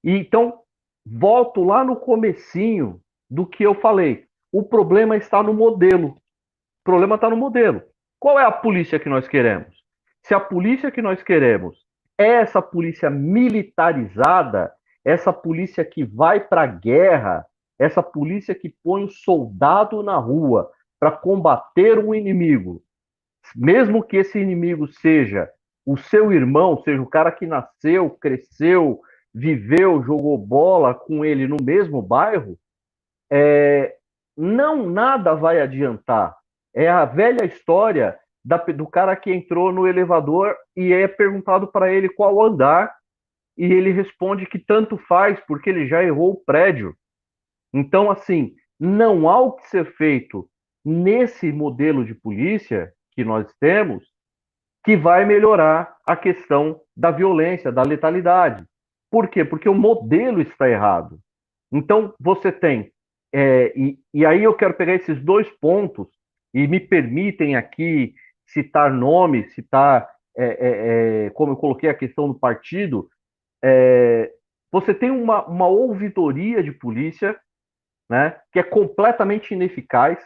E então, volto lá no comecinho do que eu falei. O problema está no modelo. O problema está no modelo. Qual é a polícia que nós queremos? Se a polícia que nós queremos é essa polícia militarizada, essa polícia que vai para a guerra, essa polícia que põe o soldado na rua para combater um inimigo, mesmo que esse inimigo seja o seu irmão, seja o cara que nasceu, cresceu, viveu, jogou bola com ele no mesmo bairro, não nada vai adiantar. É a velha história do cara que entrou no elevador e é perguntado para ele qual andar e ele responde que tanto faz porque ele já errou o prédio. Então, assim, não há o que ser feito nesse modelo de polícia que nós temos que vai melhorar a questão da violência, da letalidade. Por quê? Porque o modelo está errado. Então, você tem... e aí eu quero pegar esses dois pontos e me permitem aqui citar nomes, citar, como eu coloquei a questão do partido, você tem uma ouvidoria de polícia, né, que é completamente ineficaz,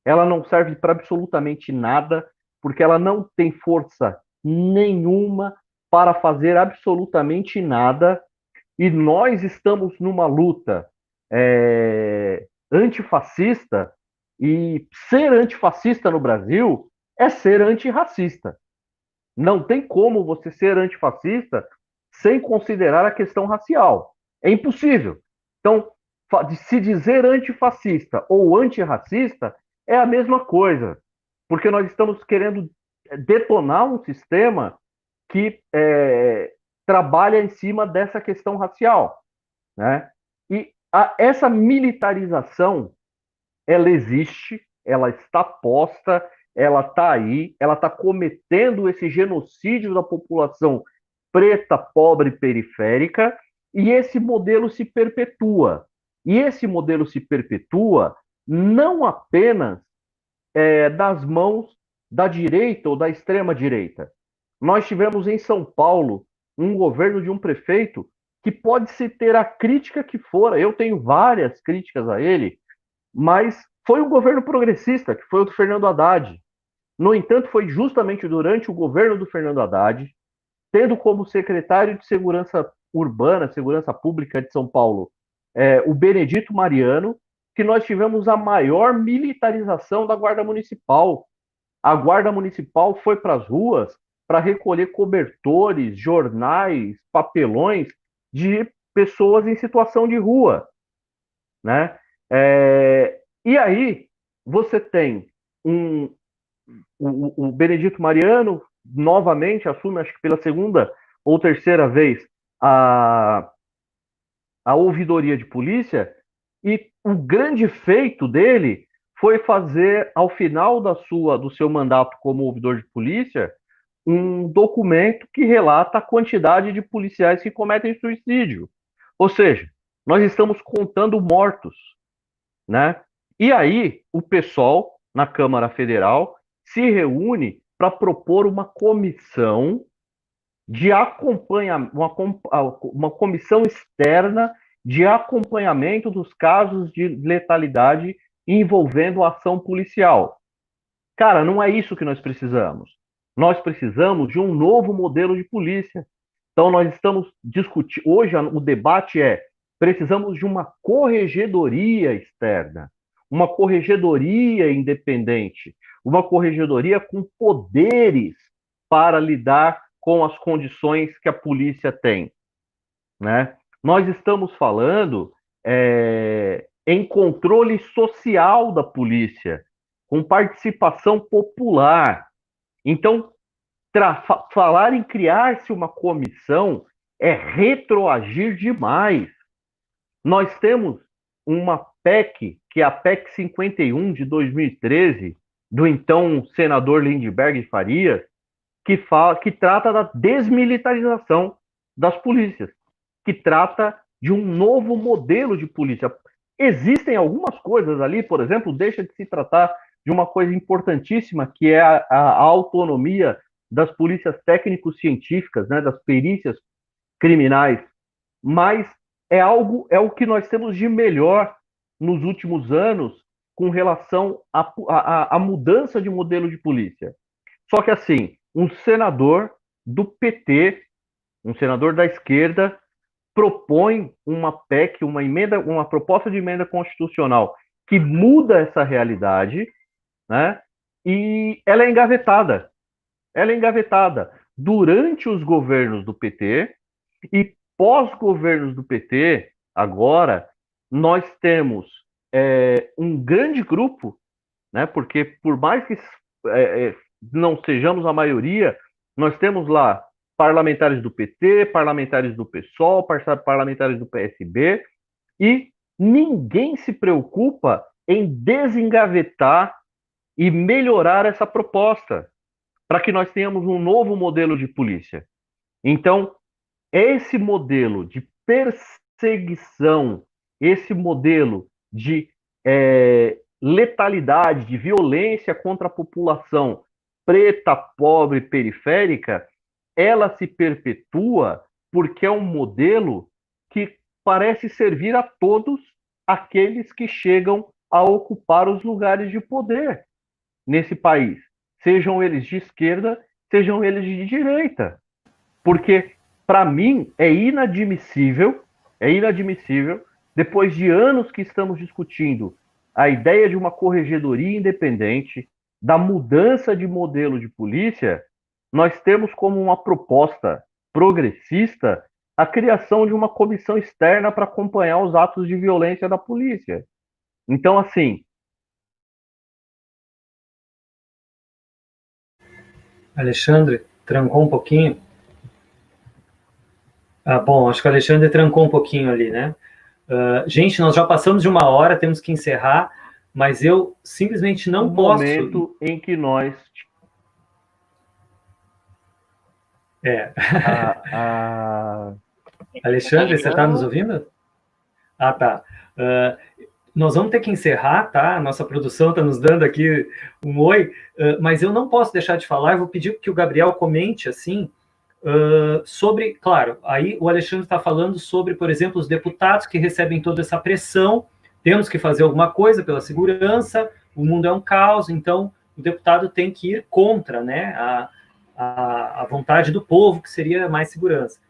ela não serve para absolutamente nada, porque ela não tem força nenhuma para fazer absolutamente nada, e nós estamos numa luta antifascista, e ser antifascista no Brasil é ser antirracista. Não tem como você ser antifascista sem considerar a questão racial. É impossível. Então, se dizer antifascista ou antirracista é a mesma coisa, porque nós estamos querendo detonar um sistema que trabalha em cima dessa questão racial, né? E essa militarização, ela existe, ela está posta, ela está aí, ela está cometendo esse genocídio da população preta, pobre e periférica, e esse modelo se perpetua. E esse modelo se perpetua não apenas das mãos da direita ou da extrema-direita. Nós tivemos em São Paulo um governo de um prefeito que pode-se ter a crítica que for, eu tenho várias críticas a ele, mas foi um governo progressista, que foi o do Fernando Haddad. No entanto, foi justamente durante o governo do Fernando Haddad, tendo como secretário de Segurança Urbana, Segurança Pública de São Paulo, o Benedito Mariano, que nós tivemos a maior militarização da Guarda Municipal. A Guarda Municipal foi para as ruas para recolher cobertores, jornais, papelões de pessoas em situação de rua, né? E aí você tem o Benedito Mariano novamente assume, acho que pela segunda ou terceira vez, a ouvidoria de polícia, e o grande feito dele foi fazer, ao final do seu mandato como ouvidor de polícia, um documento que relata a quantidade de policiais que cometem suicídio. Ou seja, nós estamos contando mortos, né? E aí, o pessoal, na Câmara Federal, se reúne para propor uma comissão de acompanhamento, uma comissão externa de acompanhamento dos casos de letalidade envolvendo a ação policial. Cara, não é isso que nós precisamos. Nós precisamos de um novo modelo de polícia. Então, nós estamos discutindo. Hoje, o debate precisamos de uma corregedoria externa, uma corregedoria independente, uma corregedoria com poderes para lidar com as condições que a polícia tem, né? Nós estamos falando em controle social da polícia, com participação popular. Então, falar em criar-se uma comissão é retroagir demais. Nós temos uma PEC, que é a PEC 51 de 2013, do então senador Lindbergh Farias, que trata da desmilitarização das polícias, que trata de um novo modelo de polícia. Existem algumas coisas ali, por exemplo, deixa de se tratar de uma coisa importantíssima, que é a autonomia das polícias técnico-científicas, né, das perícias criminais, mas é o que nós temos de melhor nos últimos anos com relação à mudança de modelo de polícia. Só que assim, um senador do PT, um senador da esquerda, propõe uma PEC, uma proposta de emenda constitucional que muda essa realidade, né? E ela é engavetada. Ela é engavetada durante os governos do PT e pós-governos do PT. Agora, nós temos um grande grupo, né? Porque por mais que não sejamos a maioria, nós temos lá parlamentares do PT, parlamentares do PSOL, parlamentares do PSB, e ninguém se preocupa em desengavetar e melhorar essa proposta, para que nós tenhamos um novo modelo de polícia. Então, esse modelo de perseguição, esse modelo de letalidade, de violência contra a população preta, pobre, periférica, ela se perpetua porque é um modelo que parece servir a todos aqueles que chegam a ocupar os lugares de poder nesse país, sejam eles de esquerda, sejam eles de direita. Porque, para mim, é inadmissível, depois de anos que estamos discutindo a ideia de uma corregedoria independente, da mudança de modelo de polícia, nós temos como uma proposta progressista a criação de uma comissão externa para acompanhar os atos de violência da polícia. Então, assim... Alexandre, trancou um pouquinho? Bom, acho que o Alexandre trancou um pouquinho ali, né? Gente, nós já passamos de 1 hora, temos que encerrar, mas eu simplesmente não posso... momento em que nós... Alexandre, você está nos ouvindo? Tá. Nós vamos ter que encerrar, tá? A nossa produção está nos dando aqui um oi, mas eu não posso deixar de falar, eu vou pedir que o Gabriel comente, assim, sobre, claro, aí o Alexandre está falando sobre, por exemplo, os deputados que recebem toda essa pressão, temos que fazer alguma coisa pela segurança, o mundo é um caos, então o deputado tem que ir contra, né, a vontade do povo, que seria mais segurança.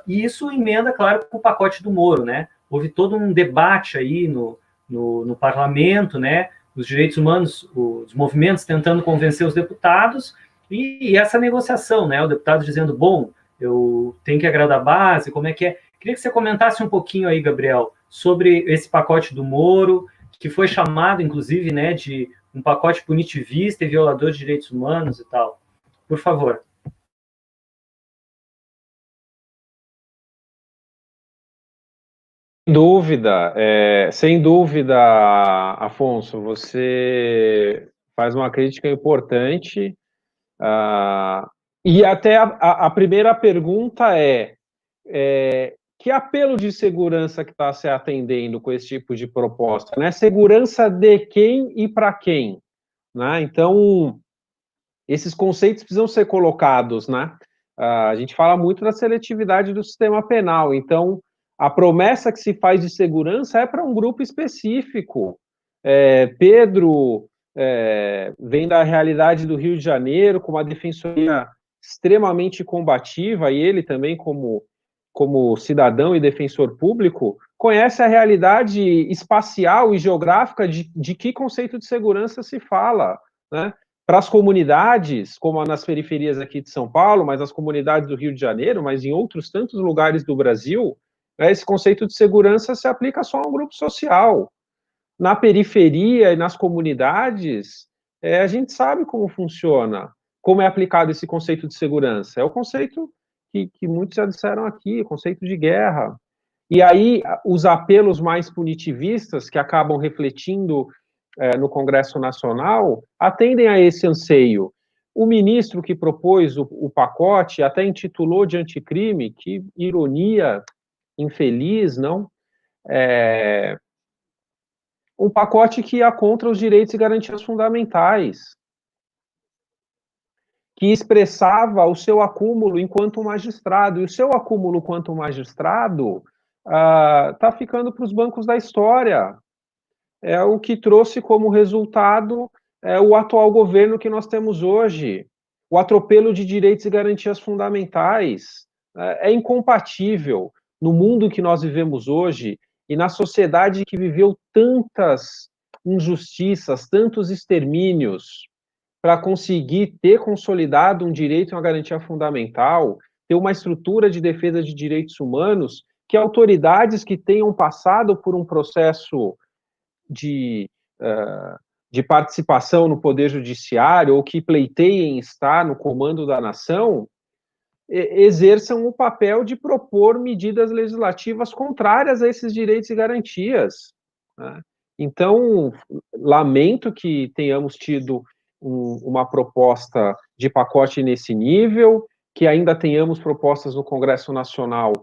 E isso emenda, claro, com o pacote do Moro, né? Houve todo um debate aí no parlamento, né? Os direitos humanos, os movimentos tentando convencer os deputados, e essa negociação, né? O deputado dizendo, bom, eu tenho que agradar a base, como é que é? Queria que você comentasse um pouquinho aí, Gabriel, sobre esse pacote do Moro, que foi chamado, inclusive, né, de um pacote punitivista e violador de direitos humanos e tal. Por favor. Sem dúvida, Afonso, você faz uma crítica importante, e até a primeira pergunta que apelo de segurança que está se atendendo com esse tipo de proposta, né? Segurança de quem e para quem, né? Então, esses conceitos precisam ser colocados, né? A gente fala muito da seletividade do sistema penal, então a promessa que se faz de segurança é para um grupo específico. Pedro vem da realidade do Rio de Janeiro, com uma defensoria extremamente combativa, e ele também, como cidadão e defensor público, conhece a realidade espacial e geográfica de que conceito de segurança se fala, né? Para as comunidades, como nas periferias aqui de São Paulo, mas as comunidades do Rio de Janeiro, mas em outros tantos lugares do Brasil, esse conceito de segurança se aplica só a um grupo social. Na periferia e nas comunidades, a gente sabe como funciona, como é aplicado esse conceito de segurança. É o conceito que muitos já disseram aqui, o conceito de guerra. E aí, os apelos mais punitivistas, que acabam refletindo no Congresso Nacional, atendem a esse anseio. O ministro que propôs o pacote até intitulou de anticrime, que ironia infeliz, não? Um pacote que ia contra os direitos e garantias fundamentais, que expressava o seu acúmulo enquanto magistrado, e o seu acúmulo enquanto magistrado está ficando para os bancos da história. É o que trouxe como resultado o atual governo que nós temos hoje, o atropelo de direitos e garantias fundamentais. É incompatível no mundo que nós vivemos hoje e na sociedade que viveu tantas injustiças, tantos extermínios, para conseguir ter consolidado um direito e uma garantia fundamental, ter uma estrutura de defesa de direitos humanos, que autoridades que tenham passado por um processo de participação no Poder Judiciário ou que pleiteiem estar no comando da nação, exerçam o papel de propor medidas legislativas contrárias a esses direitos e garantias, né? Então, lamento que tenhamos tido uma proposta de pacote nesse nível, que ainda tenhamos propostas no Congresso Nacional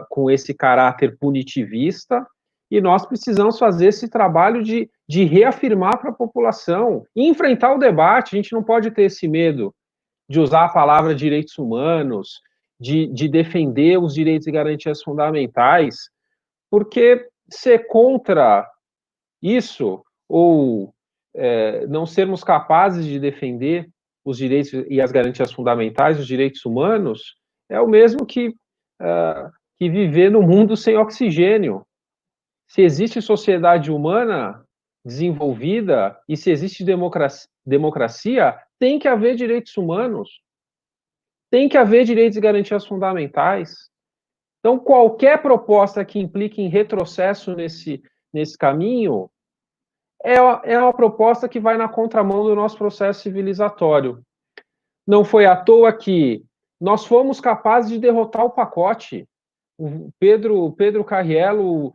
com esse caráter punitivista, e nós precisamos fazer esse trabalho de reafirmar para a população e enfrentar o debate. A gente não pode ter esse medo de usar a palavra direitos humanos, de defender os direitos e garantias fundamentais, porque ser contra isso, ou não sermos capazes de defender os direitos e as garantias fundamentais, os direitos humanos, é o mesmo que viver no mundo sem oxigênio. Se existe sociedade humana desenvolvida e se existe democracia, tem que haver direitos humanos, tem que haver direitos e garantias fundamentais. Então, qualquer proposta que implique em retrocesso nesse caminho é uma proposta que vai na contramão do nosso processo civilizatório. Não foi à toa que nós fomos capazes de derrotar o pacote. O Pedro Carriello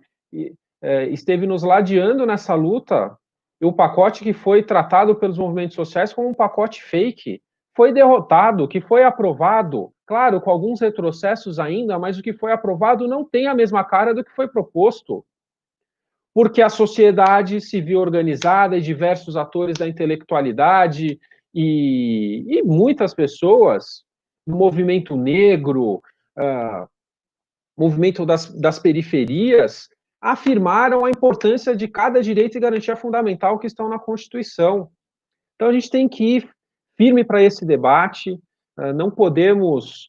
esteve nos ladeando nessa luta, e o pacote que foi tratado pelos movimentos sociais como um pacote fake foi derrotado, que foi aprovado, claro, com alguns retrocessos ainda, mas o que foi aprovado não tem a mesma cara do que foi proposto, porque a sociedade civil organizada e diversos atores da intelectualidade e muitas pessoas, no movimento negro, movimento das periferias, afirmaram a importância de cada direito e garantia fundamental que estão na Constituição. Então, a gente tem que ir firme para esse debate, não podemos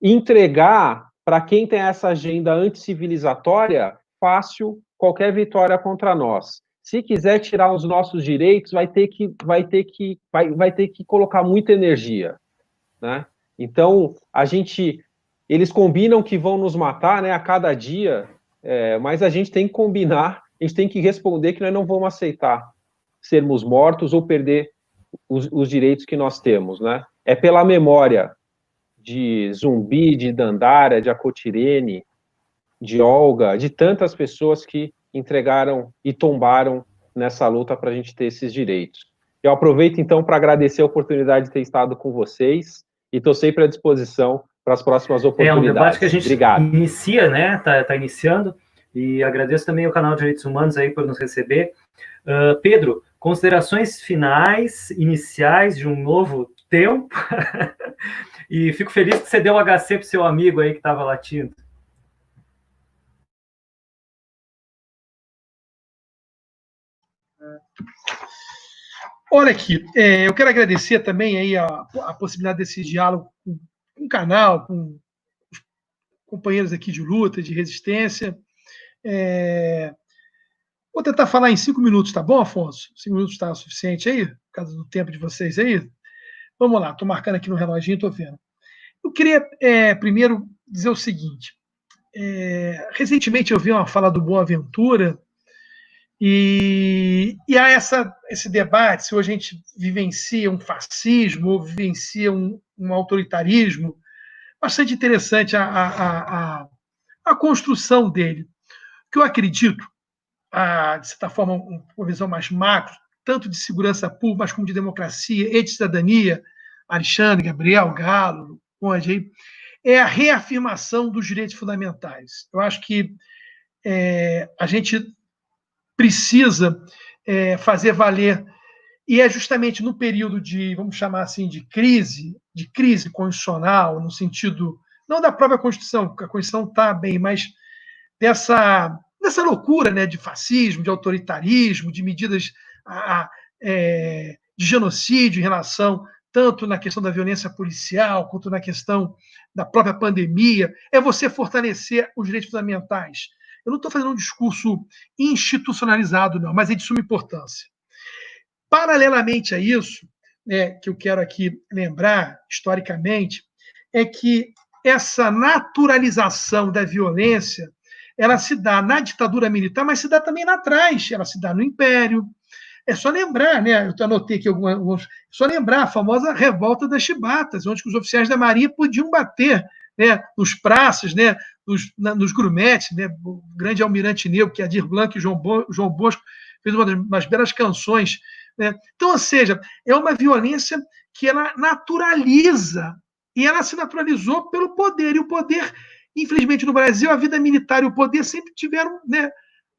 entregar para quem tem essa agenda anticivilizatória fácil qualquer vitória contra nós. Se quiser tirar os nossos direitos, vai ter que colocar muita energia, né? Então, eles combinam que vão nos matar, né, a cada dia, mas a gente tem que combinar, a gente tem que responder que nós não vamos aceitar sermos mortos ou perder os direitos que nós temos, né? É pela memória de Zumbi, de Dandara, de Acotirene, de Olga, de tantas pessoas que entregaram e tombaram nessa luta para a gente ter esses direitos. Eu aproveito, então, para agradecer a oportunidade de ter estado com vocês e estou sempre à disposição para as próximas oportunidades. É um debate que a gente Obrigado. inicia, né? Tá iniciando, e agradeço também ao canal Direitos Humanos aí por nos receber. Pedro, considerações finais, iniciais de um novo tempo, e fico feliz que você deu o HC para o seu amigo aí que estava latindo. Olha aqui, eu quero agradecer também aí a possibilidade desse diálogo com o canal, com os companheiros aqui de luta, de resistência. Vou tentar falar em 5 minutos, tá bom, Afonso? 5 minutos está suficiente aí, por causa do tempo de vocês aí? Vamos lá, estou marcando aqui no reloginho, estou vendo. Eu queria primeiro dizer o seguinte, recentemente eu vi uma fala do Boaventura, e há esse debate se hoje a gente vivencia um fascismo ou vivencia um autoritarismo. Bastante interessante a construção dele. O que eu acredito, de certa forma, uma visão mais macro, tanto de segurança pública, mas como de democracia e de cidadania, Alexandre, Gabriel, Galo, Conde aí, é a reafirmação dos direitos fundamentais. Eu acho que a gente precisa fazer valer, e é justamente no período de, vamos chamar assim, de crise constitucional, no sentido, não da própria Constituição, porque a Constituição está bem, mas dessa loucura, né, de fascismo, de autoritarismo, de medidas de genocídio em relação tanto na questão da violência policial, quanto na questão da própria pandemia, é você fortalecer os direitos fundamentais. Eu não estou fazendo um discurso institucionalizado, não, mas é de suma importância. Paralelamente a isso, que eu quero aqui lembrar, historicamente, é que essa naturalização da violência, ela se dá na ditadura militar, mas se dá também lá atrás, ela se dá no Império. É só lembrar, né? Eu anotei aqui só lembrar a famosa revolta das chibatas, onde os oficiais da Marinha podiam bater, né, nos praças, né, nos grumetes, né, o grande almirante negro, que é Adir Blanc e João Bosco, fez umas belas canções, né? Então, ou seja, é uma violência que ela naturaliza, e ela se naturalizou pelo poder, e o poder, infelizmente, no Brasil, a vida militar e o poder sempre tiveram, né,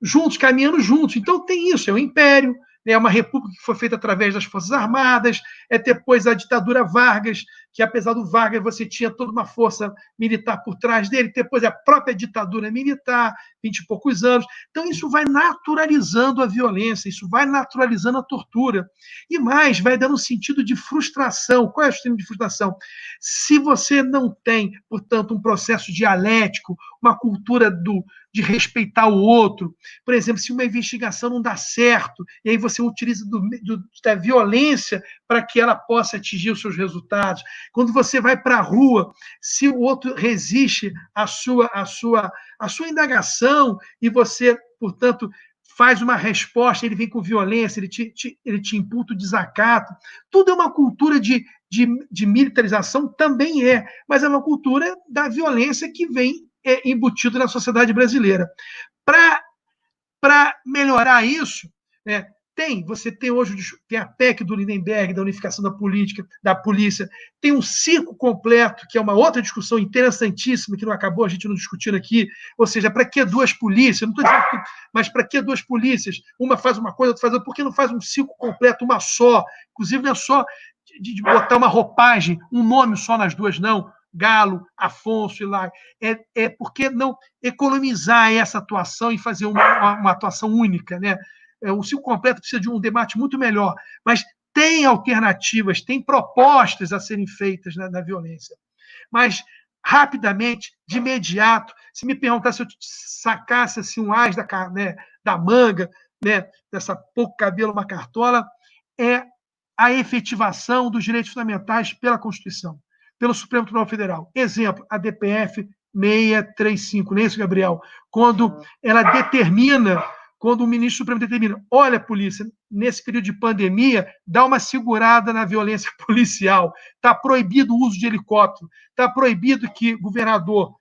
juntos, caminhando juntos. Então, tem isso, é o Império, é uma república que foi feita através das Forças Armadas, depois a ditadura Vargas, que apesar do Vargas você tinha toda uma força militar por trás dele, depois a própria ditadura militar, 20 e poucos anos. Então isso vai naturalizando a violência, isso vai naturalizando a tortura. E mais, vai dando um sentido de frustração. Qual é o sentido de frustração? Se você não tem, portanto, um processo dialético, uma cultura de respeitar o outro, por exemplo, se uma investigação não dá certo, e aí você utiliza da violência para que ela possa atingir os seus resultados. Quando você vai para a rua, se o outro resiste à sua indagação e você, portanto, faz uma resposta, ele vem com violência, ele te imputa o desacato. Tudo é uma cultura de militarização, também mas é uma cultura da violência que vem embutido na sociedade brasileira. Para melhorar isso, né, você tem hoje a PEC do Lindenberg, da unificação da polícia, tem um circo completo, que é uma outra discussão interessantíssima, que não acabou a gente não discutindo aqui, ou seja, para que duas polícias? Não estou dizendo mas para que duas polícias? Uma faz uma coisa, outra faz outra. Por que não faz um circo completo, uma só? Inclusive, não é só de botar uma roupagem, um nome só nas duas, não. Galo, Afonso e lá. Por que não economizar essa atuação e fazer uma atuação única, né? o ciclo completo precisa de um debate muito melhor, mas tem alternativas, tem propostas a serem feitas na violência. Mas, rapidamente, de imediato, se me perguntar se eu sacasse assim, um as da manga, dessa pouco cabelo, uma cartola, é a efetivação dos direitos fundamentais pela Constituição, pelo Supremo Tribunal Federal. Exemplo, a DPF 635, não é isso, Gabriel? Quando ela determina, quando o ministro Supremo determina, olha, polícia, nesse período de pandemia, dá uma segurada na violência policial, está proibido o uso de helicóptero, está proibido que governador,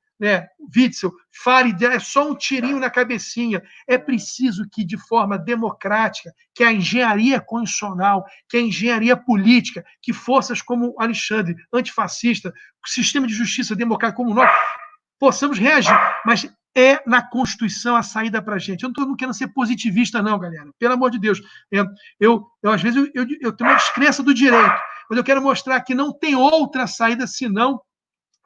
Witzel, fale, é só um tirinho na cabecinha. É preciso que, de forma democrática, que a engenharia constitucional, que a engenharia política, que forças como Alexandre, antifascista, o sistema de justiça democrático como nós, possamos reagir. Mas é na Constituição a saída para a gente. Eu não estou querendo ser positivista, não, galera. Pelo amor de Deus. Às vezes, eu tenho uma descrença do direito, mas eu quero mostrar que não tem outra saída senão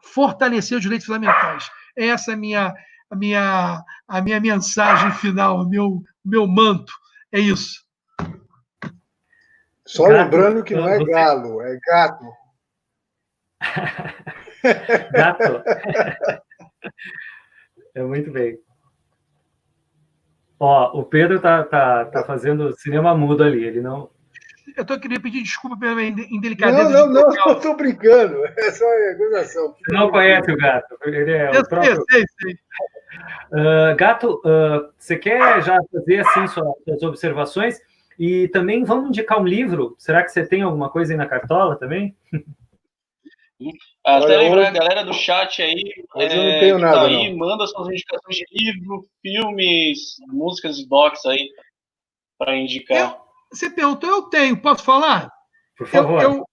fortalecer os direitos fundamentais. Essa é a minha mensagem final, o meu manto. É isso. Só gato, lembrando que não é galo, é gato. Gato. É muito bem. Ó, o Pedro tá fazendo cinema mudo ali, ele não... Eu queria pedir desculpa pela indelicadeza. Não, estou brincando. É só acusação. Você não conhece o gato. Ele é o próprio... sei. Gato, você quer já fazer assim suas observações? E também vamos indicar um livro? Será que você tem alguma coisa aí na cartola também? Até lembrar a galera do chat aí, mas eu não tenho nada, tá aí, não. manda suas indicações de livro, filmes, músicas e docs aí para indicar. Você perguntou, eu tenho, posso falar? Por favor.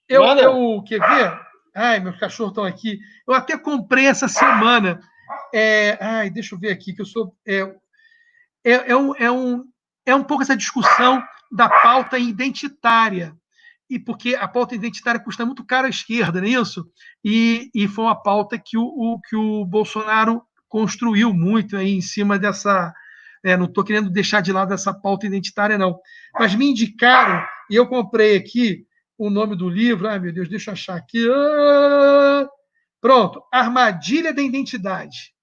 Quer ver? Ai, meus cachorros estão aqui. Eu até comprei essa semana. Deixa eu ver aqui, que eu sou... É um pouco essa discussão da pauta identitária. E porque a pauta identitária custa muito caro à esquerda, não é isso? E foi uma pauta que o Bolsonaro construiu muito aí em cima dessa... não estou querendo deixar de lado essa pauta identitária, não. Mas me indicaram, e eu comprei aqui o nome do livro. Ai, meu Deus, deixa eu achar aqui. Pronto, Armadilha da Identidade.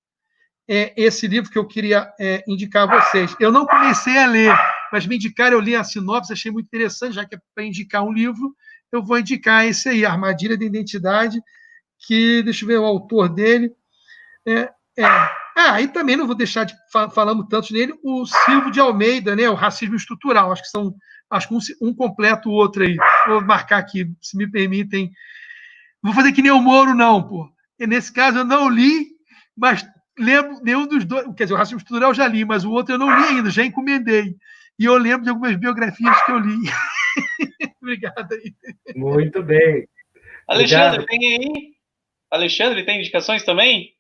É esse livro que eu queria indicar a vocês. Eu não comecei a ler, mas me indicaram, eu li a sinopse, achei muito interessante, já que é para indicar um livro, eu vou indicar esse aí, Armadilha da Identidade, que, deixa eu ver o autor dele. E também não vou deixar de falamos tanto nele, o Silvio de Almeida, o Racismo Estrutural. Acho que um completa o outro aí. Vou marcar aqui, se me permitem. Vou fazer que nem o Moro, não, pô. E nesse caso eu não li, mas lembro nenhum dos dois. Quer dizer, o Racismo Estrutural eu já li, mas o outro eu não li ainda, já encomendei. E eu lembro de algumas biografias que eu li. Obrigado aí. Muito bem. Alexandre, tem aí? Alexandre, tem indicações também?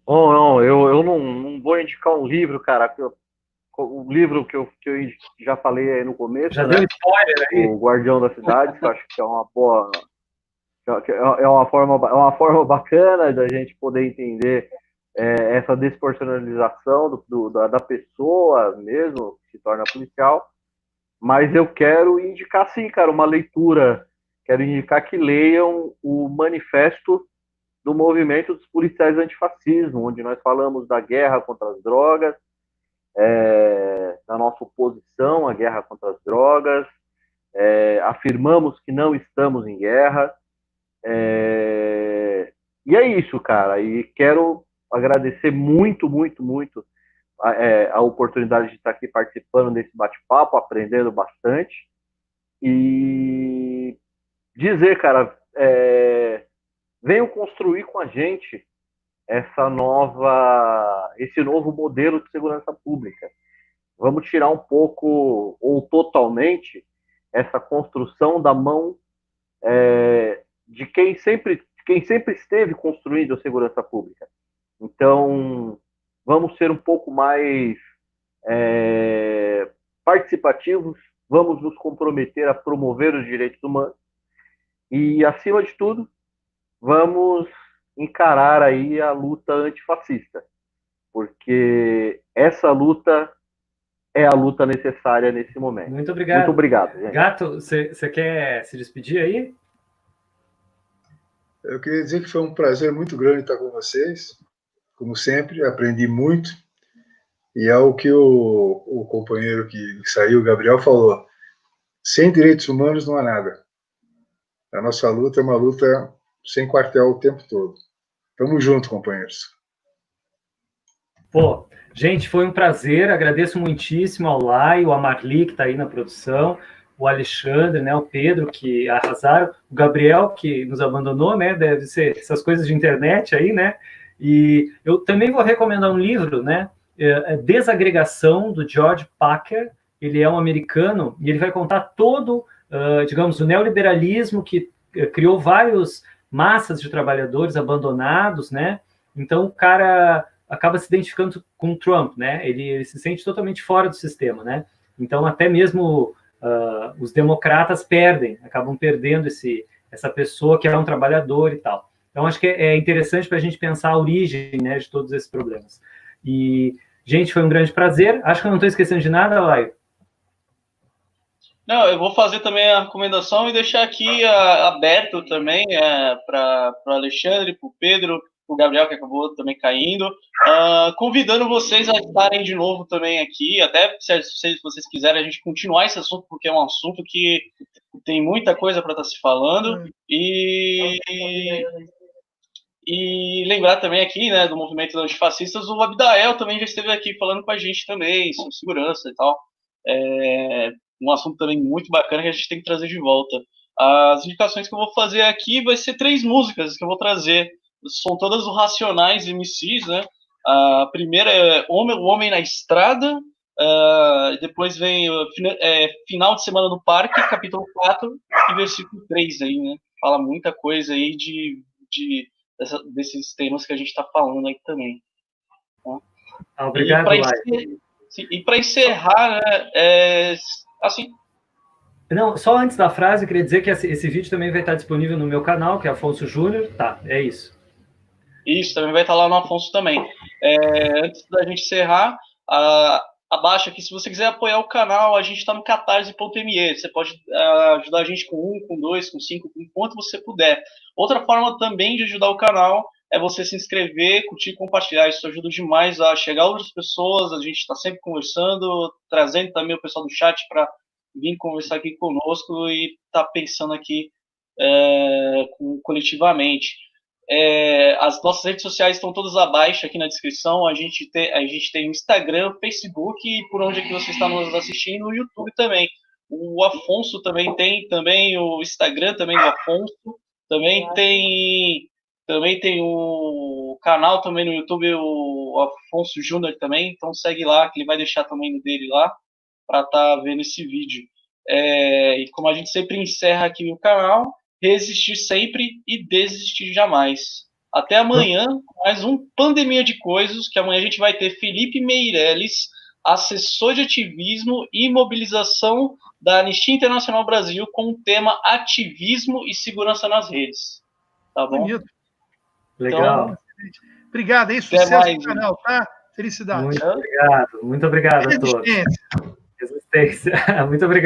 Não, eu não vou indicar um livro, cara. O livro que eu já falei aí no começo, já deu spoiler aí. O Guardião da Cidade, que eu acho que é uma boa... É uma forma bacana da gente poder entender essa despersonalização da pessoa mesmo, que se torna policial. Mas eu quero indicar, sim, cara, uma leitura. Quero indicar que leiam o Manifesto do Movimento dos Policiais Antifascismo, onde nós falamos da guerra contra as drogas, da nossa oposição à guerra contra as drogas, afirmamos que não estamos em guerra. E é isso, cara. E quero agradecer muito, muito, muito a oportunidade de estar aqui participando desse bate-papo, aprendendo bastante. E dizer, cara, venham construir com a gente esse novo modelo de segurança pública. Vamos tirar um pouco, ou totalmente, essa construção da mão de quem sempre esteve construindo a segurança pública. Então, vamos ser um pouco mais participativos, vamos nos comprometer a promover os direitos humanos e, acima de tudo, vamos encarar aí a luta antifascista, porque porque essa luta é a luta necessária nesse momento. Muito obrigado. Muito obrigado, gente. Gato, você quer se despedir aí? Eu queria dizer que foi um prazer muito grande estar com vocês. Como sempre, aprendi muito. E é o que o companheiro que saiu, o Gabriel, falou. Sem direitos humanos não há nada. A nossa luta é uma luta sem quartel o tempo todo. Tamo junto, companheiros. Pô, gente, foi um prazer. Agradeço muitíssimo ao Laio, a Marli, que está aí na produção, o Alexandre, né, o Pedro, que arrasaram, o Gabriel, que nos abandonou, né, deve ser essas coisas de internet aí, né, e eu também vou recomendar um livro, né, Desagregação, do George Packer. Ele é um americano e ele vai contar todo, digamos, o neoliberalismo que criou vários massas de trabalhadores abandonados, né, então o cara acaba se identificando com o Trump, né, ele se sente totalmente fora do sistema, né, então até mesmo os democratas acabam perdendo essa pessoa que é um trabalhador e tal. Então, acho que é interessante para a gente pensar a origem, né, de todos esses problemas. E, gente, foi um grande prazer. Acho que eu não estou esquecendo de nada, Laio. Não, eu vou fazer também a recomendação e deixar aqui aberto também para o Alexandre, para o Pedro, para o Gabriel, que acabou também caindo, convidando vocês a estarem de novo também aqui, até se vocês quiserem a gente continuar esse assunto, porque é um assunto que tem muita coisa para estar se falando, e lembrar também aqui, né, do movimento antifascistas, o Abdael também já esteve aqui falando com a gente também, sobre segurança e tal. Um assunto também muito bacana que a gente tem que trazer de volta. As indicações que eu vou fazer aqui vai ser 3 músicas que eu vou trazer. São todas do Racionais MCs, né? A primeira é O Homem na Estrada, depois vem Final de Semana no Parque, capítulo 4 e versículo 3 aí, né? Fala muita coisa aí desses temas que a gente está falando aí também. Tá? Obrigado, Laio. E para encerrar, né, assim... Não, só antes da frase, eu queria dizer que esse vídeo também vai estar disponível no meu canal, que é Afonso Júnior. Tá, é isso. Isso, também vai estar lá no Afonso também. Antes da gente encerrar, abaixo aqui, se você quiser apoiar o canal, a gente está no catarse.me. Você pode ajudar a gente com 1, com 2, com 5, com quanto você puder. Outra forma também de ajudar o canal é você se inscrever, curtir e compartilhar. Isso ajuda demais a chegar a outras pessoas. A gente está sempre conversando, trazendo também o pessoal do chat para vir conversar aqui conosco e tá pensando aqui coletivamente. As nossas redes sociais estão todas abaixo aqui na descrição. A gente tem Instagram, Facebook e por onde é que você está nos assistindo, no YouTube também. O Afonso também tem o Instagram também do Afonso. Também tem o canal também no YouTube, o Afonso Júnior também. Então segue lá, que ele vai deixar também o dele lá para estar vendo esse vídeo. E como a gente sempre encerra aqui no canal, resistir sempre e desistir jamais. Até amanhã, mais um Pandemia de Coisas, que amanhã a gente vai ter Felipe Meirelles, assessor de ativismo e mobilização da Anistia Internacional Brasil, com o tema Ativismo e Segurança nas Redes. Tá bom? Bonito. Legal. Então, obrigado aí, sucesso no canal, tá? Felicidade. Muito obrigado a todos. Resistência. Muito obrigado.